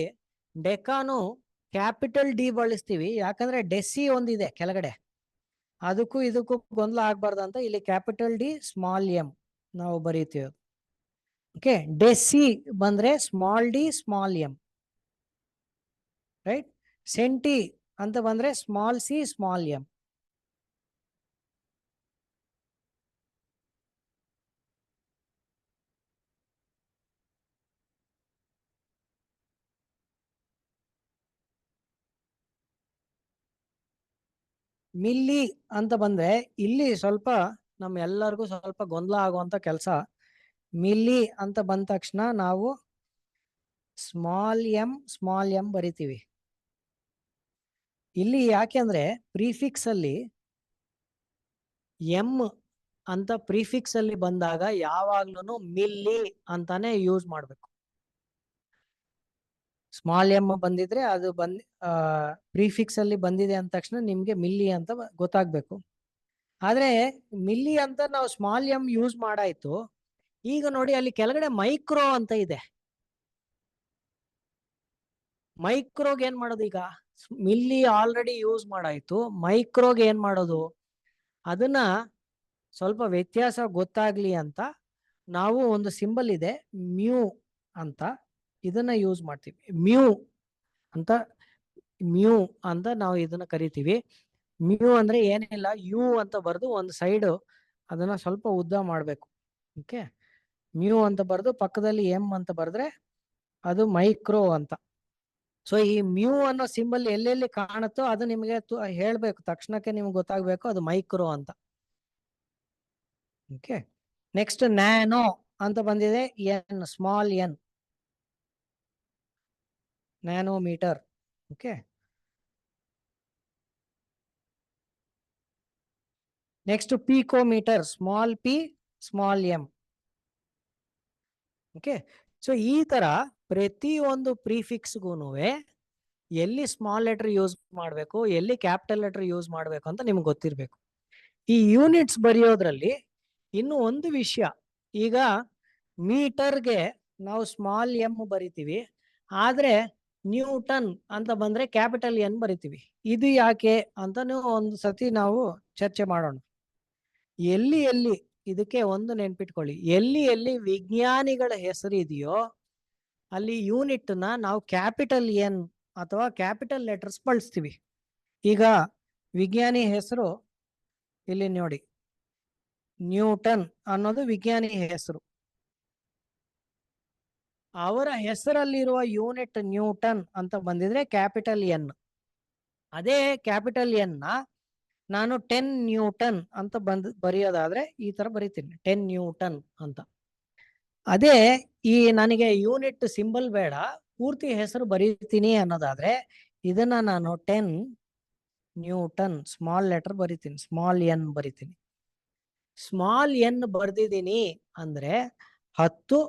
ಡೆಕಾನು ಕ್ಯಾಪಿಟಲ್ ಡಿ ಬಳಸ್ತೀವಿ, ಯಾಕಂದ್ರೆ ಡೆಸಿ ಒಂದಿದೆ ಕೆಳಗಡೆ, ಅದಕ್ಕೂ ಇದಕ್ಕೂ ಗೊಂದಲ ಆಗ್ಬಾರ್ದು ಅಂತ ಇಲ್ಲಿ ಕ್ಯಾಪಿಟಲ್ ಡಿ ಸ್ಮಾಲ್ ಎಂ ನಾವು ಬರೀತೀವಿ. ಓಕೆ, ಡೆಸಿ ಬಂದ್ರೆ small D small M, right. Centi ಅಂತ ಬಂದ್ರೆ small C small M. Milli ಅಂತ ಬಂದ್ರೆ ಇಲ್ಲಿ ಸ್ವಲ್ಪ ಎಲ್ಲರಿಗೂ ಸ್ವಲ್ಪ ಗೊಂದಲ ಆಗುವಂತ ಕೆಲಸ. ಮಿಲ್ಲಿ ಅಂತ ಬಂದ ತಕ್ಷಣ ನಾವು ಸ್ಮಾಲ್ ಎಂ ಬರಿತೀವಿ. ಇಲ್ಲಿ ಯಾಕೆಂದ್ರೆ ಪ್ರಿಫಿಕ್ಸ್ ಅಲ್ಲಿ ಎಂ ಅಂತ ಪ್ರಿಫಿಕ್ಸ್ ಅಲ್ಲಿ ಬಂದಾಗ ಯಾವಾಗ್ಲೂ ಮಿಲ್ಲಿ ಅಂತಾನೆ ಯೂಸ್ ಮಾಡ್ಬೇಕು. ಸ್ಮಾಲ್ ಎಂ ಬಂದಿದ್ರೆ ಅದು ಪ್ರಿಫಿಕ್ಸ್ ಅಲ್ಲಿ ಬಂದಿದೆ ಅಂದ ತಕ್ಷಣ ನಿಮ್ಗೆ ಮಿಲ್ಲಿ ಅಂತ ಗೊತ್ತಾಗ್ಬೇಕು. ಆದ್ರೆ ಮಿಲ್ಲಿ ಅಂತ ನಾವು ಸ್ಮಾಲ್ ಎಂ ಯೂಸ್ ಮಾಡಾಯ್ತು. ಈಗ ನೋಡಿ ಅಲ್ಲಿ ಕೆಳಗಡೆ ಮೈಕ್ರೋ ಅಂತ ಇದೆ. ಮೈಕ್ರೋಗೆ ಏನ್ ಮಾಡೋದು? ಈಗ ಮಿಲ್ಲಿ ಆಲ್ರೆಡಿ ಯೂಸ್ ಮಾಡಾಯ್ತು, ಮೈಕ್ರೋಗೆ ಏನ್ ಮಾಡೋದು? ಅದನ್ನ ಸ್ವಲ್ಪ ವ್ಯತ್ಯಾಸ ಗೊತ್ತಾಗ್ಲಿ ಅಂತ ನಾವು ಒಂದು ಸಿಂಬಲ್ ಇದೆ ಮ್ಯೂ ಅಂತ, ಇದನ್ನ ಯೂಸ್ ಮಾಡ್ತೀವಿ. ಮ್ಯೂ ಅಂತ ನಾವು ಇದನ್ನ ಕರಿತೀವಿ. ಮ್ಯೂ ಅಂದ್ರೆ ಏನಿಲ್ಲ, ಯು ಅಂತ ಬರೆದು ಒಂದು ಸೈಡ್ ಅದನ್ನ ಸ್ವಲ್ಪ ಉದ್ದ ಮಾಡ್ಬೇಕು. ಓಕೆ, ಮ್ಯೂ ಅಂತ ಬರೆದು ಪಕ್ಕದಲ್ಲಿ ಎಂ ಅಂತ ಬರೆದ್ರೆ ಅದು ಮೈಕ್ರೋ ಅಂತ. ಸೊ ಈ ಮ್ಯೂ ಅನ್ನೋ ಸಿಂಬಲ್ ಎಲ್ಲೆಲ್ಲಿ ಕಾಣುತ್ತೋ ಅದು ನಿಮಗೆ ಹೇಳ್ಬೇಕು, ತಕ್ಷಣಕ್ಕೆ ನಿಮ್ಗೆ ಗೊತ್ತಾಗ್ಬೇಕು ಅದು ಮೈಕ್ರೋ ಅಂತ. ಓಕೆ, ನೆಕ್ಸ್ಟ್ ನ್ಯಾನೋ ಅಂತ ಬಂದಿದೆ, N small N, nanometre. Okay, next picometre, small P small M. Okay, so ಈ ತರ ಪ್ರತಿಯೊಂದು ಪ್ರಿಫಿಕ್ಸ್ಗೂ ಎಲ್ಲಿ ಸ್ಮಾಲ್ ಲೆಟರ್ ಯೂಸ್ ಮಾಡಬೇಕು, ಎಲ್ಲಿ ಕ್ಯಾಪಿಟಲ್ ಲೆಟರ್ ಯೂಸ್ ಮಾಡಬೇಕು ಅಂತ ನಿಮ್ಗೆ ಗೊತ್ತಿರ್ಬೇಕು. ಈ ಯೂನಿಟ್ಸ್ ಬರೆಯೋದ್ರಲ್ಲಿ ಇನ್ನು ಒಂದು ವಿಷಯ, ಈಗ ಮೀಟರ್ಗೆ ನಾವು ಸ್ಮಾಲ್ ಎಂ ಬರಿತೀವಿ, ಆದ್ರೆ ನ್ಯೂಟನ್ ಅಂತ ಬಂದ್ರೆ ಕ್ಯಾಪಿಟಲ್ ಎನ್ ಬರಿತೀವಿ. ಇದು ಯಾಕೆ ಅಂತ ಒಂದು ಸತಿ ನಾವು ಚರ್ಚೆ ಮಾಡೋಣ. ಎಲ್ಲಿ ಇದಕ್ಕೆ ಒಂದು ನೆನ್ಪಿಟ್ಕೊಳ್ಳಿ, ಎಲ್ಲಿ ವಿಜ್ಞಾನಿಗಳ ಹೆಸರು ಇದೆಯೋ ಅಲ್ಲಿ ಯೂನಿಟ್ ನ ನಾವು ಕ್ಯಾಪಿಟಲ್ ಎನ್ ಅಥವಾ ಕ್ಯಾಪಿಟಲ್ ಲೆಟರ್ಸ್ ಬಳಸ್ತೀವಿ. ಈಗ ವಿಜ್ಞಾನಿ ಹೆಸರು ಇಲ್ಲಿ ನೋಡಿ, ನ್ಯೂಟನ್ ಅನ್ನೋದು ವಿಜ್ಞಾನಿ ಹೆಸರು. ಅವರ ಹೆಸರಲ್ಲಿರುವ ಯೂನಿಟ್ ನ್ಯೂಟನ್ ಅಂತ ಬಂದಿದ್ರೆ ಕ್ಯಾಪಿಟಲ್ ಎನ್. ಅದೇ ಕ್ಯಾಪಿಟಲ್ ಎನ್ ನಾನು 10 ನ್ಯೂಟನ್ ಅಂತ ಬರೆಯೋದಾದ್ರೆ ಈ ತರ ಬರೀತೀನಿ, 10 ನ್ಯೂಟನ್ ಅಂತ. ಅದೇ ಈ ನನಗೆ ಯೂನಿಟ್ ಸಿಂಬಲ್ ಬೇಡ, ಪೂರ್ತಿ ಹೆಸರು ಬರೀತೀನಿ ಅನ್ನೋದಾದ್ರೆ ಇದನ್ನ ನಾನು 10 ನ್ಯೂಟನ್ ಸ್ಮಾಲ್ ಲೆಟರ್ ಬರಿತೀನಿ, ಸ್ಮಾಲ್ ಎನ್ ಬರಿತೀನಿ. ಸ್ಮಾಲ್ ಎನ್ ಬರ್ದಿದ್ದೀನಿ ಅಂದ್ರೆ 10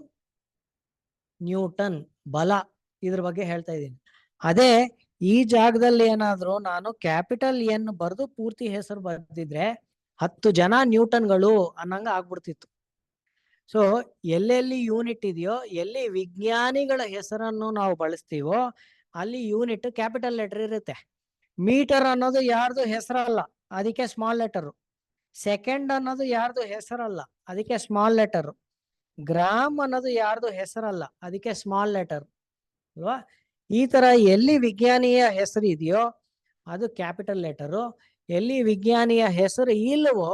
ನ್ಯೂಟನ್ ಬಲ, ಇದ್ರ ಬಗ್ಗೆ ಹೇಳ್ತಾ ಇದ್ದೀನಿ. ಅದೇ ಈ ಜಾಗದಲ್ಲಿ ಏನಾದ್ರು ನಾನು ಕ್ಯಾಪಿಟಲ್ ಎನ್ ಬರೆದು ಪೂರ್ತಿ ಹೆಸರು ಬರ್ದಿದ್ರೆ 10 ಜನ ನ್ಯೂಟನ್ಗಳು ಅನ್ನಂಗ ಆಗ್ಬಿಡ್ತಿತ್ತು. ಸೊ ಎಲ್ಲೆಲ್ಲಿ ಯೂನಿಟ್ ಇದೆಯೋ, ಎಲ್ಲಿ ವಿಜ್ಞಾನಿಗಳ ಹೆಸರನ್ನು ನಾವು ಬಳಸ್ತೀವೋ ಅಲ್ಲಿ ಯೂನಿಟ್ ಕ್ಯಾಪಿಟಲ್ ಲೆಟರ್ ಇರುತ್ತೆ. ಮೀಟರ್ ಅನ್ನೋದು ಯಾರ್ದು ಹೆಸರಲ್ಲ, ಅದಕ್ಕೆ ಸ್ಮಾಲ್ ಲೆಟರ್. ಸೆಕೆಂಡ್ ಅನ್ನೋದು ಯಾರ್ದು ಹೆಸರಲ್ಲ, ಅದಕ್ಕೆ ಸ್ಮಾಲ್ ಲೆಟರ್. ಗ್ರಾಮ್ ಅನ್ನೋದು ಯಾರ್ದು ಹೆಸರಲ್ಲ, ಅದಕ್ಕೆ ಸ್ಮಾಲ್ ಲೆಟರ್ ಅಲ್ವಾ. ಈ ತರ ಎಲ್ಲಿ ವಿಜ್ಞಾನಿಯ ಹೆಸರು ಇದೆಯೋ ಅದು ಕ್ಯಾಪಿಟಲ್ ಲೆಟರು, ಎಲ್ಲಿ ವಿಜ್ಞಾನಿಯ ಹೆಸರು ಇಲ್ಲವೋ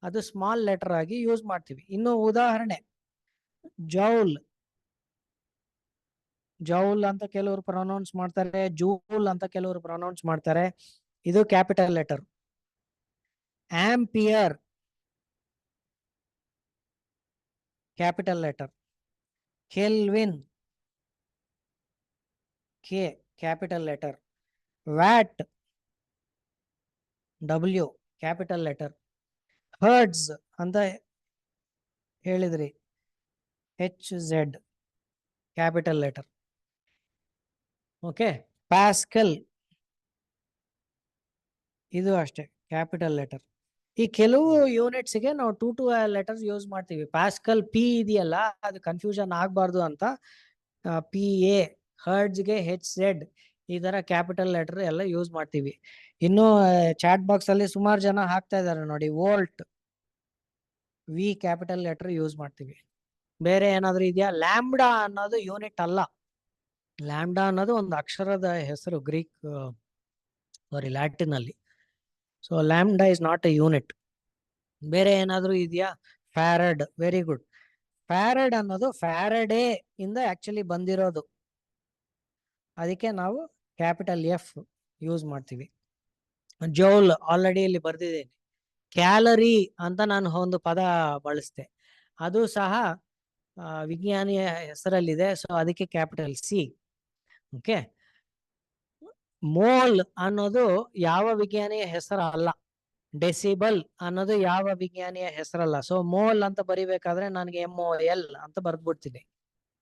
ಅದು ಸ್ಮಾಲ್ ಲೆಟರ್ ಆಗಿ ಯೂಸ್ ಮಾಡ್ತೀವಿ. ಇನ್ನು ಉದಾಹರಣೆ, ಜೌಲ್ ಅಂತ ಕೆಲವರು ಪ್ರೊನೌನ್ಸ್ ಮಾಡ್ತಾರೆ, ಜೂಲ್ ಅಂತ ಕೆಲವರು ಪ್ರೊನೌನ್ಸ್ ಮಾಡ್ತಾರೆ, ಇದು capital letter. Ampere capital letter. Kelvin K capital letter. Watt W capital letter. Hertz ಅಂತ ಹೇಳಿದ್ರಿ, HZ capital letter. Okay, pascal ಇದು ಅಷ್ಟೇ ಕ್ಯಾಪಿಟಲ್ ಲೆಟರ್. ಈ ಕೆಲವು ಯೂನಿಟ್ಸ್ಗೆ ನಾವು 2 ಲೆಟರ್ಸ್ ಯೂಸ್ ಮಾಡ್ತೀವಿ. ಪ್ಯಾಸ್ಕಲ್ ಪಿ ಇದೆಯಲ್ಲ, ಅದು ಕನ್ಫ್ಯೂಷನ್ ಆಗ್ಬಾರ್ದು ಅಂತ PA. ಹರ್ಟ್ಸ್ಗೆ HZ, ಈ ತರ ಕ್ಯಾಪಿಟಲ್ ಲೆಟರ್ ಎಲ್ಲ ಯೂಸ್ ಮಾಡ್ತೀವಿ. ಇನ್ನು ಚಾಟ್ ಬಾಕ್ಸ್ ಅಲ್ಲಿ ಸುಮಾರು ಜನ ಹಾಕ್ತಾ ಇದಾರೆ ನೋಡಿ, volt, V capital letter use ಮಾಡ್ತೀವಿ. ಬೇರೆ ಏನಾದ್ರು ಇದೆಯಾ? ಲ್ಯಾಂಬ್ಡಾ ಅನ್ನೋದು ಯೂನಿಟ್ ಅಲ್ಲ. ಲ್ಯಾಂಬ್ಡಾ ಅನ್ನೋದು ಒಂದು ಅಕ್ಷರದ ಹೆಸರು, ಗ್ರೀಕ್ ಲ್ಯಾಟಿನ್ ಅಲ್ಲಿ. So lambda is not A unit. ಬೇರೆ ಏನಾದ್ರು ಇದೆಯಾ? Farad, very good. ಫ್ಯಾರಡ್ ಅನ್ನೋದು ಫ್ಯಾರಡೇ ಇಂದ ಆಕ್ಚುಲಿ ಬಂದಿರೋದು, ಅದಕ್ಕೆ ನಾವು ಕ್ಯಾಪಿಟಲ್ ಎಫ್ ಯೂಸ್ ಮಾಡ್ತೀವಿ. ಜೌಲ್ ಆಲ್ರೆಡಿ ಇಲ್ಲಿ ಬರ್ದಿದ್ದೀನಿ. ಕ್ಯಾಲರಿ ಅಂತ ನಾನು ಒಂದು ಪದ ಬಳಸ್ತೆ, ಅದು ಸಹ ವಿಜ್ಞಾನಿಯ ಹೆಸರಲ್ಲಿದೆ, ಸೊ ಅದಕ್ಕೆ ಕ್ಯಾಪಿಟಲ್ ಸಿ. ಓಕೆ. ಮೋಲ್ ಅನ್ನೋದು ಯಾವ ವಿಜ್ಞಾನಿಯ ಹೆಸರು ಅಲ್ಲ. ಡೆಸಿಬಲ್ ಅನ್ನೋದು ಯಾವ ವಿಜ್ಞಾನಿಯ ಹೆಸರಲ್ಲ. ಸೊ ಮೋಲ್ ಅಂತ ಬರಿಬೇಕಾದ್ರೆ ನನಗೆ MOL ಅಂತ ಬರ್ದ್ಬಿಡ್ತೀನಿ,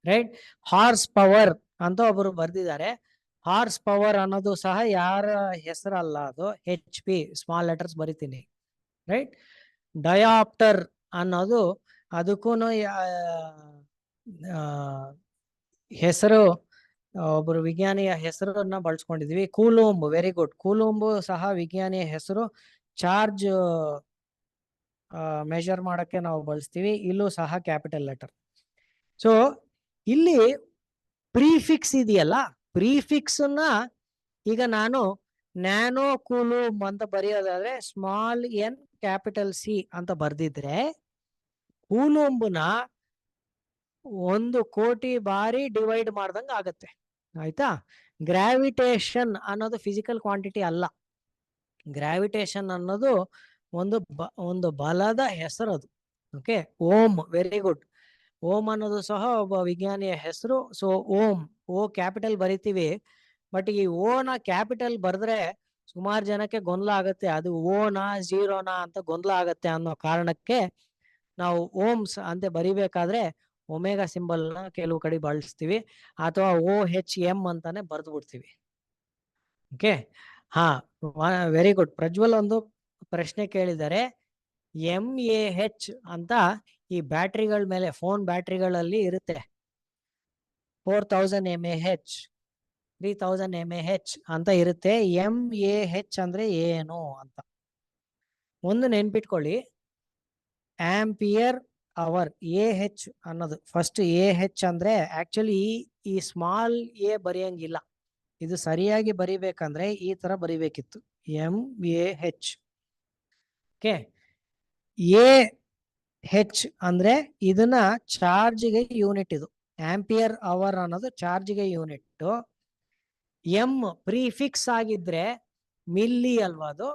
ರೈಟ್. ಹಾರ್ಸ್ ಪವರ್ ಅಂತ ಒಬ್ರು ಬರ್ದಿದ್ದಾರೆ. ಹಾರ್ಸ್ ಪವರ್ ಅನ್ನೋದು ಸಹ ಯಾರ ಹೆಸರಲ್ಲ, ಅದು HP ಸ್ಮಾಲ್ ಲೆಟರ್ಸ್ ಬರಿತೀನಿ, ರೈಟ್. ಡಯಾಪ್ಟರ್ ಅನ್ನೋದು ಅದಕ್ಕೂ ಹೆಸರು, ಒಬ್ಬರು ವಿಜ್ಞಾನಿಯ ಹೆಸರನ್ನ ಬಳಸ್ಕೊಂಡಿದ್ವಿ. ಕೂಲೂಂಬ್, ವೆರಿ ಗುಡ್. ಕೂಲೂಂಬ್ ಸಹ ವಿಜ್ಞಾನಿಯ ಹೆಸರು. ಚಾರ್ಜ್ ಮೆಜರ್ ಮಾಡಕ್ಕೆ ನಾವು ಬಳಸ್ತೀವಿ, ಇಲ್ಲೂ ಸಹ ಕ್ಯಾಪಿಟಲ್ ಲೆಟರ್. ಸೊ ಇಲ್ಲಿ ಪ್ರೀಫಿಕ್ಸ್ ಇದೆಯಲ್ಲ, ಪ್ರೀಫಿಕ್ಸ್ ನ ಈಗ ನಾನು ನ್ಯಾನೋ ಕೂಲೂಂಬ್ ಅಂತ ಬರೆಯೋದಾದ್ರೆ ಸ್ಮಾಲ್ n ಕ್ಯಾಪಿಟಲ್ C ಅಂತ ಬರ್ದಿದ್ರೆ, ಕೂಲೂಂಬ್ನ 1 ಕೋಟಿ ಬಾರಿ ಡಿವೈಡ್ ಮಾಡ್ದಂಗೆ ಆಗತ್ತೆ, ಆಯ್ತಾ. ಗ್ರಾವಿಟೇಷನ್ ಅನ್ನೋದು ಫಿಸಿಕಲ್ ಕ್ವಾಂಟಿಟಿ ಅಲ್ಲ. ಗ್ರಾವಿಟೇಷನ್ ಅನ್ನೋದು ಒಂದು ಬಲದ ಹೆಸರು ಅದು. Okay. Ohm, very good. Ohm ಅನ್ನೋದು ಸಹ ಒಬ್ಬ ವಿಜ್ಞಾನಿಯ ಹೆಸರು. ಸೊ ಓಮ್, ಓ ಕ್ಯಾಪಿಟಲ್ ಬರಿತೀವಿ, ಬಟ್ ಈ ಓನ ಕ್ಯಾಪಿಟಲ್ ಬರೆದ್ರೆ ಸುಮಾರು ಜನಕ್ಕೆ ಗೊಂದಲ ಆಗುತ್ತೆ, ಅದು ಓನಾ ಝೀರೋನಾ ಅಂತ ಗೊಂದಲ ಆಗತ್ತೆ ಅನ್ನೋ ಕಾರಣಕ್ಕೆ ನಾವು ಓಮ್ಸ್ ಅಂತ ಬರಿಬೇಕಾದ್ರೆ ಒಮೆಗಾ ಸಿಂಬಲ್ ನ ಕೆಲವು ಕಡೆ ಬಳಸ್ತೀವಿ, ಅಥವಾ OHM ಅಂತಾನೆ ಬರ್ದು ಬಿಡ್ತೀವಿ. ಓಕೆ. ಹಾ, ವೆರಿ ಗುಡ್. ಪ್ರಜ್ವಲ್ ಒಂದು ಪ್ರಶ್ನೆ ಕೇಳಿದ್ದಾರೆ. MAH ಅಂತ ಈ ಬ್ಯಾಟ್ರಿಗಳ ಮೇಲೆ, ಫೋನ್ ಬ್ಯಾಟ್ರಿಗಳಲ್ಲಿ ಇರುತ್ತೆ. 4000 mAh, 3000 mAh ಅಂತ ಇರುತ್ತೆ. MAH ಅಂದ್ರೆ ಏನು ಅಂತ ಒಂದು ನೆನ್ಪಿಟ್ಕೊಳ್ಳಿ. ಆಂಪಿಯರ್ ಅವರ್, AH ಅನ್ನೋದು ಫಸ್ಟ್. AH ಅಂದ್ರೆ ಆಕ್ಚುಲಿ ಈ ಸ್ಮಾಲ್ ಎ ಬರೆಯಂಗಿಲ್ಲ, ಇದು ಸರಿಯಾಗಿ ಬರಿಬೇಕಂದ್ರೆ ಈ ತರ ಬರಿಬೇಕಿತ್ತು, MAH. ಓಕೆ. AH ಅಂದ್ರೆ ಇದನ್ನ ಚಾರ್ಜ್ಗೆ ಯೂನಿಟ್, ಇದು ಆಂಪಿಯರ್ ಅವರ್ ಅನ್ನೋದು ಚಾರ್ಜ್ಗೆ ಯೂನಿಟ್. M ಪ್ರಿಫಿಕ್ಸ್ ಆಗಿದ್ರೆ ಮಿಲ್ಲಿ ಅಲ್ವಾ ಅದು,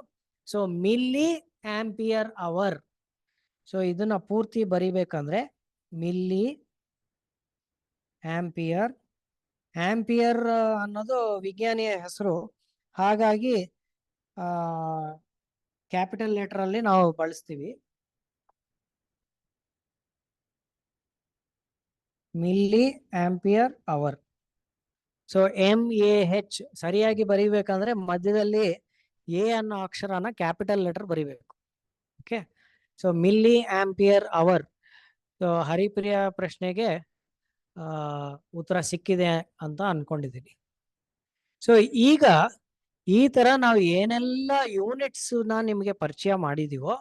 so milli ampere hour. So ಇದನ್ನ ಪೂರ್ತಿ ಬರಿಬೇಕಂದ್ರೆ ಮಿಲ್ಲಿ ಆಂಪಿಯರ್. ಆಂಪಿಯರ್ ಅನ್ನೋದು ವಿಜ್ಞಾನಿಯ ಹೆಸರು, ಹಾಗಾಗಿ ಕ್ಯಾಪಿಟಲ್ ಲೆಟರ್ ಅಲ್ಲಿ ನಾವು ಬಳಸ್ತೀವಿ. Milli ampere hour. So MAH ಸರಿಯಾಗಿ ಬರಿಬೇಕಂದ್ರೆ ಮಧ್ಯದಲ್ಲಿ ಎ ಅನ್ನೋ ಅಕ್ಷರನ ಕ್ಯಾಪಿಟಲ್ ಲೆಟರ್ ಬರಿಬೇಕು. Okay. So milli ampere hour. So Haripriya ಪ್ರಶ್ನೆಗೆ ಉತ್ತರ ಸಿಕ್ಕಿದೆ ಅಂತ ಅನ್ಕೊಂಡಿದ್ದೀನಿ. ಸೊ ಈಗ ಈ ತರ ನಾವು ಏನೆಲ್ಲ ಯೂನಿಟ್ಸ್ ನ ನಿಮಗೆ ಪರಿಚಯ ಮಾಡಿದೀವೋ,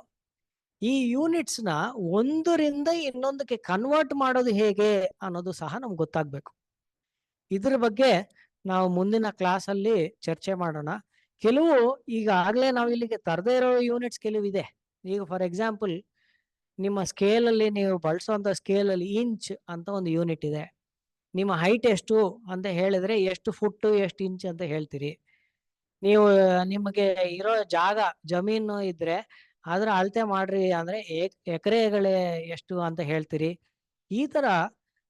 ಈ ಯೂನಿಟ್ಸ್ ನ ಒಂದರಿಂದ ಇನ್ನೊಂದಕ್ಕೆ ಕನ್ವರ್ಟ್ ಮಾಡೋದು ಹೇಗೆ ಅನ್ನೋದು ಸಹ ನಮ್ಗೆ ಗೊತ್ತಾಗ್ಬೇಕು. ಇದ್ರ ಬಗ್ಗೆ ನಾವು ಮುಂದಿನ ಕ್ಲಾಸ್ ಅಲ್ಲಿ ಚರ್ಚೆ ಮಾಡೋಣ. ಕೆಲವು ಈಗಾಗಲೇ ನಾವು ಇಲ್ಲಿಗೆ ತರದೇ ಇರೋ ಯೂನಿಟ್ಸ್ ಕೆಲವು ಇದೆ. ಈಗ ಫಾರ್ ಎಕ್ಸಾಂಪಲ್ ನಿಮ್ಮ ಸ್ಕೇಲ್ ಅಲ್ಲಿ, ನೀವು ಬಳಸುವಂತ ಸ್ಕೇಲ್ ಅಲ್ಲಿ ಇಂಚ್ ಅಂತ ಒಂದು ಯೂನಿಟ್ ಇದೆ. ನಿಮ್ಮ ಹೈಟ್ ಎಷ್ಟು ಅಂತ ಹೇಳಿದ್ರೆ ಎಷ್ಟು ಫುಟ್ ಎಷ್ಟು ಇಂಚ್ ಅಂತ ಹೇಳ್ತೀರಿ. ನೀವು ನಿಮಗೆ ಇರೋ ಜಾಗ, ಜಮೀನು ಇದ್ರೆ ಅದ್ರ ಅಳತೆ ಮಾಡ್ರಿ ಅಂದ್ರೆ ಎಕರೆಗಳೇ ಎಷ್ಟು ಅಂತ ಹೇಳ್ತೀರಿ. ಈ ತರ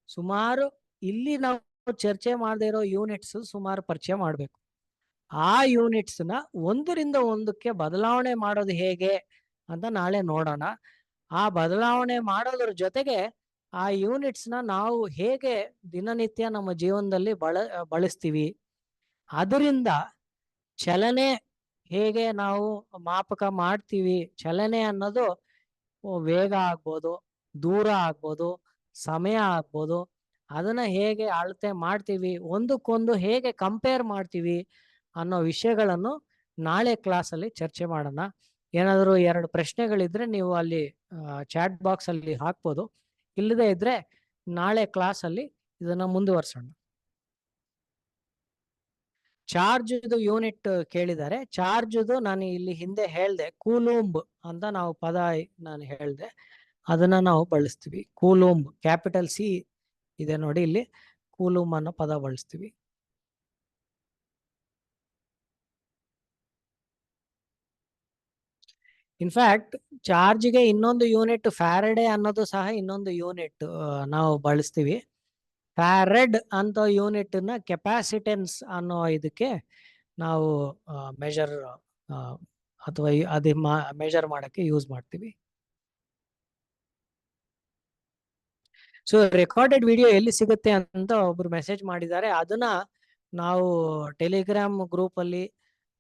ಸುಮಾರು ಇಲ್ಲಿ ನಾವು ಚರ್ಚೆ ಮಾಡದೇ ಇರೋ ಯೂನಿಟ್ಸ್ ಸುಮಾರು ಪರಿಚಯ ಮಾಡ್ಬೇಕು. ಆ ಯೂನಿಟ್ಸ್ ನ ಒಂದರಿಂದ ಒಂದಕ್ಕೆ ಬದಲಾವಣೆ ಮಾಡೋದು ಹೇಗೆ ಅಂತ ನಾಳೆ ನೋಡೋಣ. ಆ ಬದಲಾವಣೆ ಮಾಡೋದ್ರ ಜೊತೆಗೆ ಆ ಯೂನಿಟ್ಸ್ ನ ನಾವು ಹೇಗೆ ದಿನನಿತ್ಯ ನಮ್ಮ ಜೀವನದಲ್ಲಿ ಬಳಸ್ತೀವಿ, ಅದರಿಂದ ಚಲನೆ ಹೇಗೆ ನಾವು ಮಾಪಕ ಮಾಡ್ತೀವಿ. ಚಲನೆ ಅನ್ನೋದು ವೇಗ ಆಗ್ಬೋದು, ದೂರ ಆಗ್ಬೋದು, ಸಮಯ ಆಗ್ಬೋದು, ಅದನ್ನ ಹೇಗೆ ಅಳತೆ ಮಾಡ್ತೀವಿ, ಒಂದಕ್ಕೊಂದು ಹೇಗೆ ಕಂಪೇರ್ ಮಾಡ್ತೀವಿ ಅನ್ನೋ ವಿಷಯಗಳನ್ನು ನಾಳೆ ಕ್ಲಾಸಲ್ಲಿ ಚರ್ಚೆ ಮಾಡೋಣ. ಏನಾದರೂ 2 ಪ್ರಶ್ನೆಗಳಿದ್ರೆ ನೀವು ಅಲ್ಲಿ ಚಾಟ್ ಬಾಕ್ಸ್ ಅಲ್ಲಿ ಹಾಕ್ಬೋದು. ಇಲ್ಲದೆ ಇದ್ರೆ ನಾಳೆ ಕ್ಲಾಸಲ್ಲಿ ಇದನ್ನ ಮುಂದುವರ್ಸೋಣ. ಚಾರ್ಜ್ದು ಯೂನಿಟ್ ಕೇಳಿದ್ದಾರೆ. ಚಾರ್ಜ್ದು ನಾನು ಇಲ್ಲಿ ಹಿಂದೆ ಹೇಳ್ದೆ, ಕೂಲೂಂಬ್ ಅಂತ ನಾವು ಪದ ನಾನು ಹೇಳ್ದೆ, ಅದನ್ನ ನಾವು ಬಳಸ್ತೀವಿ. ಕೂಲೂಂಬ್, ಕ್ಯಾಪಿಟಲ್ ಸಿ ಇದೆ ನೋಡಿ ಇಲ್ಲಿ, ಕೂಲೂಂಬ್ ಅನ್ನೋ ಪದ ಬಳಸ್ತೀವಿ. ಇನ್ಫ್ಯಾಕ್ಟ್ ಚಾರ್ಜ್ಗೆ ಇನ್ನೊಂದು ಯೂನಿಟ್ ಫ್ಯಾರಡೆ ಅನ್ನೋದು ಸಹ ಇನ್ನೊಂದು ಯೂನಿಟ್ ನಾವು ಬಳಸ್ತೀವಿ. ಫ್ಯಾರಡ್ ಅಂತ ಯೂನಿಟ್ ನ ಕೆಪಾಸಿಟೆನ್ಸ್ ಅನ್ನೋ ಇದಕ್ಕೆ ನಾವು ಮೆಜರ್ ಅಥವಾ ಅದೇ ಮೆಜರ್ ಮಾಡಕ್ಕೆ ಯೂಸ್ ಮಾಡ್ತೀವಿ. ಸೊ ರೆಕಾರ್ಡೆಡ್ ವಿಡಿಯೋ ಎಲ್ಲಿ ಸಿಗುತ್ತೆ ಅಂತ ಒಬ್ರು ಮೆಸೇಜ್ ಮಾಡಿದ್ದಾರೆ. ಅದನ್ನ ನಾವು ಟೆಲಿಗ್ರಾಮ್ ಗ್ರೂಪ್ ಅಲ್ಲಿ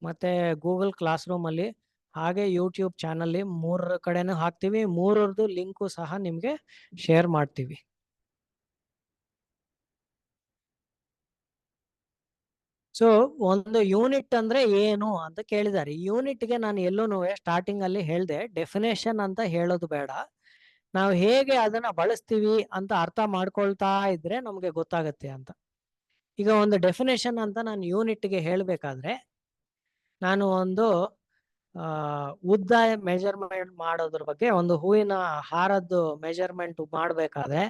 ಮತ್ತೆ ಗೂಗಲ್ ಕ್ಲಾಸ್ ರೂಮ್ ಅಲ್ಲಿ ಹಾಗೆ ಯೂಟ್ಯೂಬ್ ಚಾನಲ್ 3 ಕಡೆನೂ ಹಾಕ್ತಿವಿ. 3ರದ್ದು ಲಿಂಕು ಸಹ ನಿಮ್ಗೆ ಶೇರ್ ಮಾಡ್ತೀವಿ. ಸೊ ಒಂದು ಯೂನಿಟ್ ಅಂದ್ರೆ ಏನು ಅಂತ ಕೇಳಿದ್ದಾರೆ. ಯೂನಿಟ್ಗೆ ನಾನು ಎಲ್ಲೂ ಸ್ಟಾರ್ಟಿಂಗ್ ಅಲ್ಲಿ ಹೇಳ್ದೆ, ಡೆಫಿನೇಷನ್ ಅಂತ ಹೇಳೋದು ಬೇಡ, ನಾವು ಹೇಗೆ ಅದನ್ನ ಬಳಸ್ತೀವಿ ಅಂತ ಅರ್ಥ ಮಾಡ್ಕೊಳ್ತಾ ಇದ್ರೆ ನಮ್ಗೆ ಗೊತ್ತಾಗತ್ತೆ ಅಂತ. ಈಗ ಒಂದು ಡೆಫಿನೇಷನ್ ಅಂತ ನಾನು ಯೂನಿಟ್ಗೆ ಹೇಳ್ಬೇಕಾದ್ರೆ, ನಾನು ಒಂದು ಉದ್ದ ಮೆಜರ್ಮೆಂಟ್ ಮಾಡೋದ್ರ ಬಗ್ಗೆ, ಒಂದು ಹೂವಿನ ಹಾರದ್ದು ಮೆಜರ್ಮೆಂಟ್ ಮಾಡ್ಬೇಕಾದ್ರೆ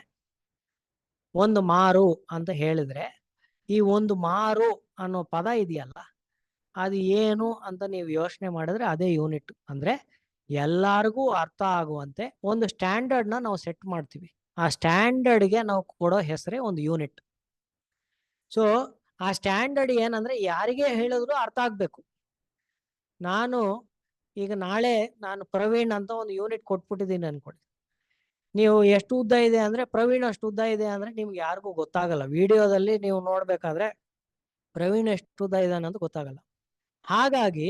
ಒಂದು ಮಾರು ಅಂತ ಹೇಳಿದ್ರೆ, ಈ ಒಂದು ಮಾರು ಅನ್ನೋ ಪದ ಇದೆಯಲ್ಲ, ಅದು ಏನು ಅಂತ ನೀವು ಯೋಚನೆ ಮಾಡಿದ್ರೆ ಅದೇ ಯೂನಿಟ್. ಅಂದ್ರೆ ಎಲ್ಲಾರ್ಗೂ ಅರ್ಥ ಆಗುವಂತೆ ಒಂದು ಸ್ಟ್ಯಾಂಡರ್ಡ್ ನಾವು ಸೆಟ್ ಮಾಡ್ತೀವಿ. ಆ ಸ್ಟ್ಯಾಂಡರ್ಡ್ಗೆ ನಾವು ಕೊಡೋ ಹೆಸರೇ ಒಂದು ಯೂನಿಟ್. ಸೊ ಆ ಸ್ಟ್ಯಾಂಡರ್ಡ್ ಏನಂದ್ರೆ ಯಾರಿಗೆ ಹೇಳಿದ್ರು ಅರ್ಥ ಆಗ್ಬೇಕು. ನಾನು ಈಗ ನಾಳೆ ನಾನು ಪ್ರವೀಣ್ ಅಂತ ಒಂದು ಯೂನಿಟ್ ಕೊಟ್ಬಿಟ್ಟಿದ್ದೀನಿ ಅನ್ಕೊಳ್ಳಿ. ನೀವು ಎಷ್ಟು ಉದ್ದ ಇದೆ ಅಂದ್ರೆ ಪ್ರವೀಣ್ ಅಷ್ಟು ಉದ್ದ ಇದೆ ಅಂದ್ರೆ ನಿಮ್ಗೆ ಯಾರಿಗೂ ಗೊತ್ತಾಗಲ್ಲ. ವಿಡಿಯೋದಲ್ಲಿ ನೀವು ನೋಡ್ಬೇಕಾದ್ರೆ ಪ್ರವೀಣ್ ಎಷ್ಟು ಉದ್ದ ಇದೆ ಅನ್ನೋದು ಗೊತ್ತಾಗಲ್ಲ. ಹಾಗಾಗಿ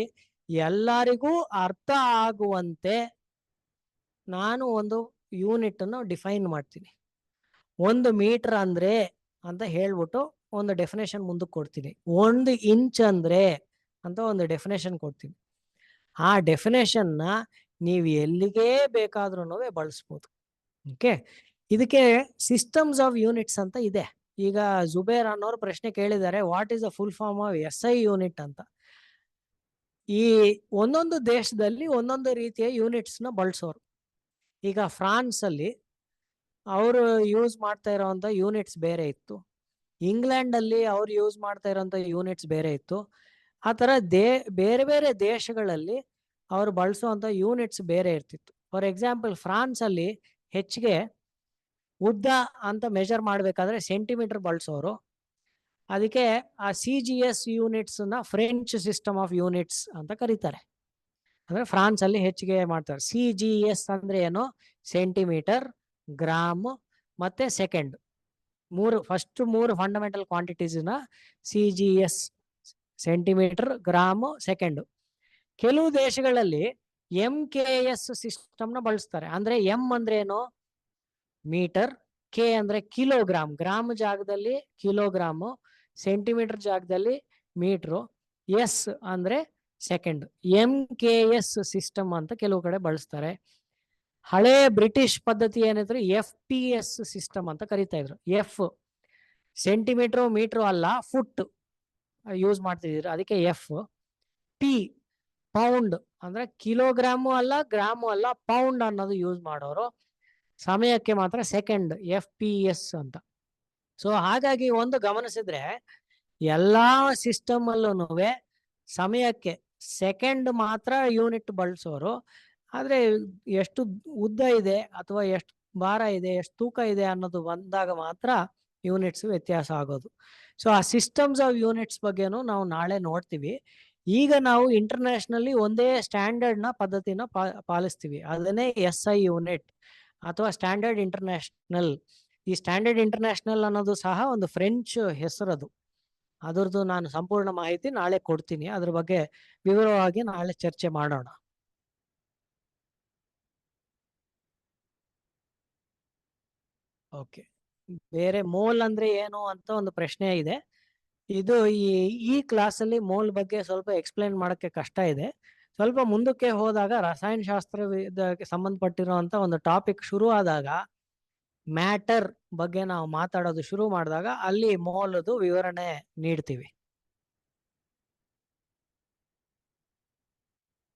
ಎಲ್ಲರಿಗೂ ಅರ್ಥ ಆಗುವಂತೆ ನಾನು ಒಂದು ಯೂನಿಟ್ ಅನ್ನು ಡಿಫೈನ್ ಮಾಡ್ತೀನಿ. 1 ಮೀಟರ್ ಅಂದ್ರೆ ಅಂತ ಹೇಳ್ಬಿಟ್ಟು ಒಂದು ಡೆಫಿನೇಷನ್ ಮುಂದಕ್ಕೆ ಕೊಡ್ತೀನಿ. 1 ಇಂಚ್ ಅಂದ್ರೆ ಅಂತ ಒಂದು ಡೆಫಿನೇಷನ್ ಕೊಡ್ತೀನಿ. ಆ ಡೆಫಿನೇಷನ್ನ ನೀವು ಎಲ್ಲಿಗೆ ಬೇಕಾದ್ರೂ ಬಳಸ್ಬೋದು. ಓಕೆ, ಇದಕ್ಕೆ ಸಿಸ್ಟಮ್ಸ್ ಆಫ್ ಯೂನಿಟ್ಸ್ ಅಂತ ಇದೆ. ಈಗ ಜುಬೇರ್ ಅನ್ನೋರು ಪ್ರಶ್ನೆ ಕೇಳಿದ್ದಾರೆ, what is the full form of SI unit ಅಂತ. ಈ ಒಂದೊಂದು ದೇಶದಲ್ಲಿ ಒಂದೊಂದು ರೀತಿಯ ಯೂನಿಟ್ಸ್ ನ ಬಳಸೋರು. ಈಗ ಫ್ರಾನ್ಸ್ ಅಲ್ಲಿ ಅವರು ಯೂಸ್ ಮಾಡ್ತಾ ಇರೋಂಥ ಯೂನಿಟ್ಸ್ ಬೇರೆ ಇತ್ತು. ಇಂಗ್ಲೆಂಡ್ ಅಲ್ಲಿ ಅವ್ರು ಯೂಸ್ ಮಾಡ್ತಾ ಇರೋಂಥ ಯೂನಿಟ್ಸ್ ಬೇರೆ ಇತ್ತು. ಆ ತರ ಬೇರೆ ಬೇರೆ ದೇಶಗಳಲ್ಲಿ ಅವ್ರು ಬಳಸುವಂತ ಯೂನಿಟ್ಸ್ ಬೇರೆ ಇರ್ತಿತ್ತು. ಫಾರ್ ಎಕ್ಸಾಂಪಲ್ ಫ್ರಾನ್ಸ್ ಅಲ್ಲಿ ಹೆಚ್ಚಿಗೆ ಉದ್ದ ಅಂತ ಮೆಜರ್ ಮಾಡ್ಬೇಕಾದ್ರೆ ಸೆಂಟಿಮೀಟರ್ ಬಳಸೋರು. ಅದಕ್ಕೆ ಆ CGS ಯೂನಿಟ್ಸ್ ನ ಫ್ರೆಂಚ್ ಸಿಸ್ಟಮ್ ಆಫ್ ಯೂನಿಟ್ಸ್ ಅಂತ ಕರೀತಾರೆ. ಅಂದ್ರೆ ಫ್ರಾನ್ಸ್ ಅಲ್ಲಿ ಹೆಚ್ಚಿಗೆ ಮಾಡ್ತಾರೆ. CGS ಅಂದ್ರೆ ಏನು? ಸೆಂಟಿಮೀಟರ್, ಗ್ರಾಮ್ ಮತ್ತೆ ಸೆಕೆಂಡ್. ಫಸ್ಟ್ 3 ಫಂಡಮೆಂಟಲ್ ಕ್ವಾಂಟಿಟೀಸ್ ನ CGS, ಸೆಂಟಿಮೀಟರ್, ಗ್ರಾಮ್, ಸೆಕೆಂಡ್. ಕೆಲವು ದೇಶಗಳಲ್ಲಿ MKS ಸಿಸ್ಟಮ್ ನ ಬಳಸ್ತಾರೆ. ಅಂದ್ರೆ ಎಂ ಅಂದ್ರೆ ಏನು? ಮೀಟರ್, ಕೆ ಅಂದ್ರೆ ಕಿಲೋಗ್ರಾಮ್, ಗ್ರಾಮ್ ಜಾಗದಲ್ಲಿ ಕಿಲೋಗ್ರಾಮು, ಸೆಂಟಿಮೀಟರ್ ಜಾಗದಲ್ಲಿ ಮೀಟ್ರು, ಎಸ್ ಅಂದ್ರೆ ಸೆಕೆಂಡ್. MKS ಸಿಸ್ಟಮ್ ಅಂತ ಕೆಲವು ಕಡೆ ಬಳಸ್ತಾರೆ. ಹಳೆ ಬ್ರಿಟಿಷ್ ಪದ್ಧತಿ ಏನಿದ್ರು FPS ಸಿಸ್ಟಮ್ ಅಂತ ಕರಿತಾ ಇದ್ರು. ಎಫ್ ಸೆಂಟಿಮೀಟರ್ ಮೀಟರ್ ಅಲ್ಲ, ಫುಟ್ ಯೂಸ್ ಮಾಡ್ತಿದ್ರು, ಅದಕ್ಕೆ ಎಫ್. ಪಿ ಪೌಂಡ್ ಅಂದ್ರೆ ಕಿಲೋಗ್ರಾಮು ಅಲ್ಲ, ಗ್ರಾಮು ಅಲ್ಲ, ಪೌಂಡ್ ಅನ್ನೋದು ಯೂಸ್ ಮಾಡೋರು. ಸಮಯಕ್ಕೆ ಮಾತ್ರ ಸೆಕೆಂಡ್, FPS ಅಂತ. ಸೊ ಹಾಗಾಗಿ ಒಂದು ಗಮನಿಸಿದ್ರೆ ಎಲ್ಲಾ ಸಿಸ್ಟಮ್ ಅಲ್ಲೂ ಸಮಯಕ್ಕೆ ಸೆಕೆಂಡ್ ಮಾತ್ರ ಯೂನಿಟ್ ಬಳಸೋರು. ಆದ್ರೆ ಎಷ್ಟು ಉದ್ದ ಇದೆ ಅಥವಾ ಎಷ್ಟು ಭಾರ ಇದೆ, ಎಷ್ಟು ತೂಕ ಇದೆ ಅನ್ನೋದು ಬಂದಾಗ ಮಾತ್ರ ಯೂನಿಟ್ಸ್ ವ್ಯತ್ಯಾಸ ಆಗೋದು. ಸೊ ಆ ಸಿಸ್ಟಮ್ಸ್ ಆಫ್ ಯೂನಿಟ್ಸ್ ಬಗ್ಗೆನೂ ನಾವು ನಾಳೆ ನೋಡ್ತೀವಿ. ಈಗ ನಾವು ಇಂಟರ್ನ್ಯಾಷನಲಿ ಒಂದೇ ಸ್ಟ್ಯಾಂಡರ್ಡ್ ನ ಪದ್ಧತಿನ ಪಾಲಿಸ್ತೀವಿ. ಅದನ್ನೇ SI ಯೂನಿಟ್ ಅಥವಾ ಸ್ಟ್ಯಾಂಡರ್ಡ್ ಇಂಟರ್ನ್ಯಾಷನಲ್. ಈ ಸ್ಟ್ಯಾಂಡರ್ಡ್ ಇಂಟರ್ನ್ಯಾಷನಲ್ ಅನ್ನೋದು ಸಹ ಒಂದು ಫ್ರೆಂಚ್ ಹೆಸರದು. ಅದರದ್ದು ನಾನು ಸಂಪೂರ್ಣ ಮಾಹಿತಿ ನಾಳೆ ಕೊಡ್ತೀನಿ. ಅದ್ರ ಬಗ್ಗೆ ವಿವರವಾಗಿ ನಾಳೆ ಚರ್ಚೆ ಮಾಡೋಣ. ಓಕೆ, ಬೇರೆ ಮೋಲ್ ಅಂದ್ರೆ ಏನು ಅಂತ ಒಂದು ಪ್ರಶ್ನೆ ಇದೆ. ಇದು ಈ ಕ್ಲಾಸಲ್ಲಿ ಮೋಲ್ ಬಗ್ಗೆ ಸ್ವಲ್ಪ ಎಕ್ಸ್ಪ್ಲೈನ್ ಮಾಡಕ್ಕೆ ಕಷ್ಟ ಇದೆ. ಸ್ವಲ್ಪ ಮುಂದಕ್ಕೆ ಹೋದಾಗ ರಸಾಯನಶಾಸ್ತ್ರಕ್ಕೆ ಸಂಬಂಧಪಟ್ಟಿರುವಂತ ಒಂದು ಟಾಪಿಕ್ ಶುರು ಆದಾಗ ಮ್ಯಾಟರ್ ಬಗ್ಗೆ ನಾವು ಮಾತಾಡೋದು ಶುರು ಮಾಡಿದಾಗ ಅಲ್ಲಿ ಮೋಲದು ವಿವರಣೆ ನೀಡ್ತೀವಿ.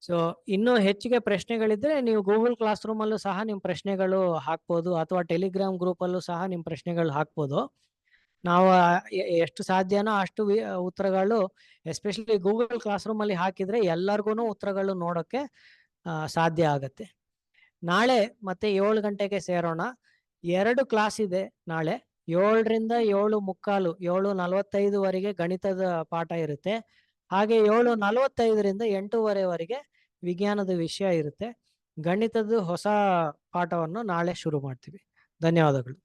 ಸೊ ಇನ್ನೂ ಹೆಚ್ಚಿಗೆ ಪ್ರಶ್ನೆಗಳಿದ್ರೆ ನೀವು ಗೂಗಲ್ ಕ್ಲಾಸ್ ರೂಮ್ ಅಲ್ಲೂ ಸಹ ನಿಮ್ಮ ಪ್ರಶ್ನೆಗಳು ಹಾಕ್ಬೋದು, ಅಥವಾ ಟೆಲಿಗ್ರಾಮ್ ಗ್ರೂಪ್ ಅಲ್ಲೂ ಸಹ ನಿಮ್ಮ ಪ್ರಶ್ನೆಗಳು ಹಾಕ್ಬೋದು. ನಾವು ಎಷ್ಟು ಸಾಧ್ಯನೋ ಅಷ್ಟು ಉತ್ತರಗಳು, ಎಸ್ಪೆಷಲಿ ಗೂಗಲ್ ಕ್ಲಾಸ್ ರೂಮ್ ಅಲ್ಲಿ ಹಾಕಿದ್ರೆ ಎಲ್ಲರಿಗೂ ಉತ್ತರಗಳು ನೋಡೋಕ್ಕೆ ಸಾಧ್ಯ ಆಗತ್ತೆ. ನಾಳೆ ಮತ್ತೆ 7 ಗಂಟೆಗೆ ಸೇರೋಣ. 2 ಕ್ಲಾಸ್ ಇದೆ ನಾಳೆ. 7ರಿಂದ 7:45, 7:45ವರೆಗೆ ಗಣಿತದ ಪಾಠ ಇರುತ್ತೆ. ಹಾಗೆ 7:45ರಿಂದ 8:15ವರೆಗೆ ವಿಜ್ಞಾನದ ವಿಷಯ ಇರುತ್ತೆ. ಗಣಿತದ ಹೊಸ ಪಾಠವನ್ನು ನಾಳೆ ಶುರು ಮಾಡ್ತೀವಿ. ಧನ್ಯವಾದಗಳು.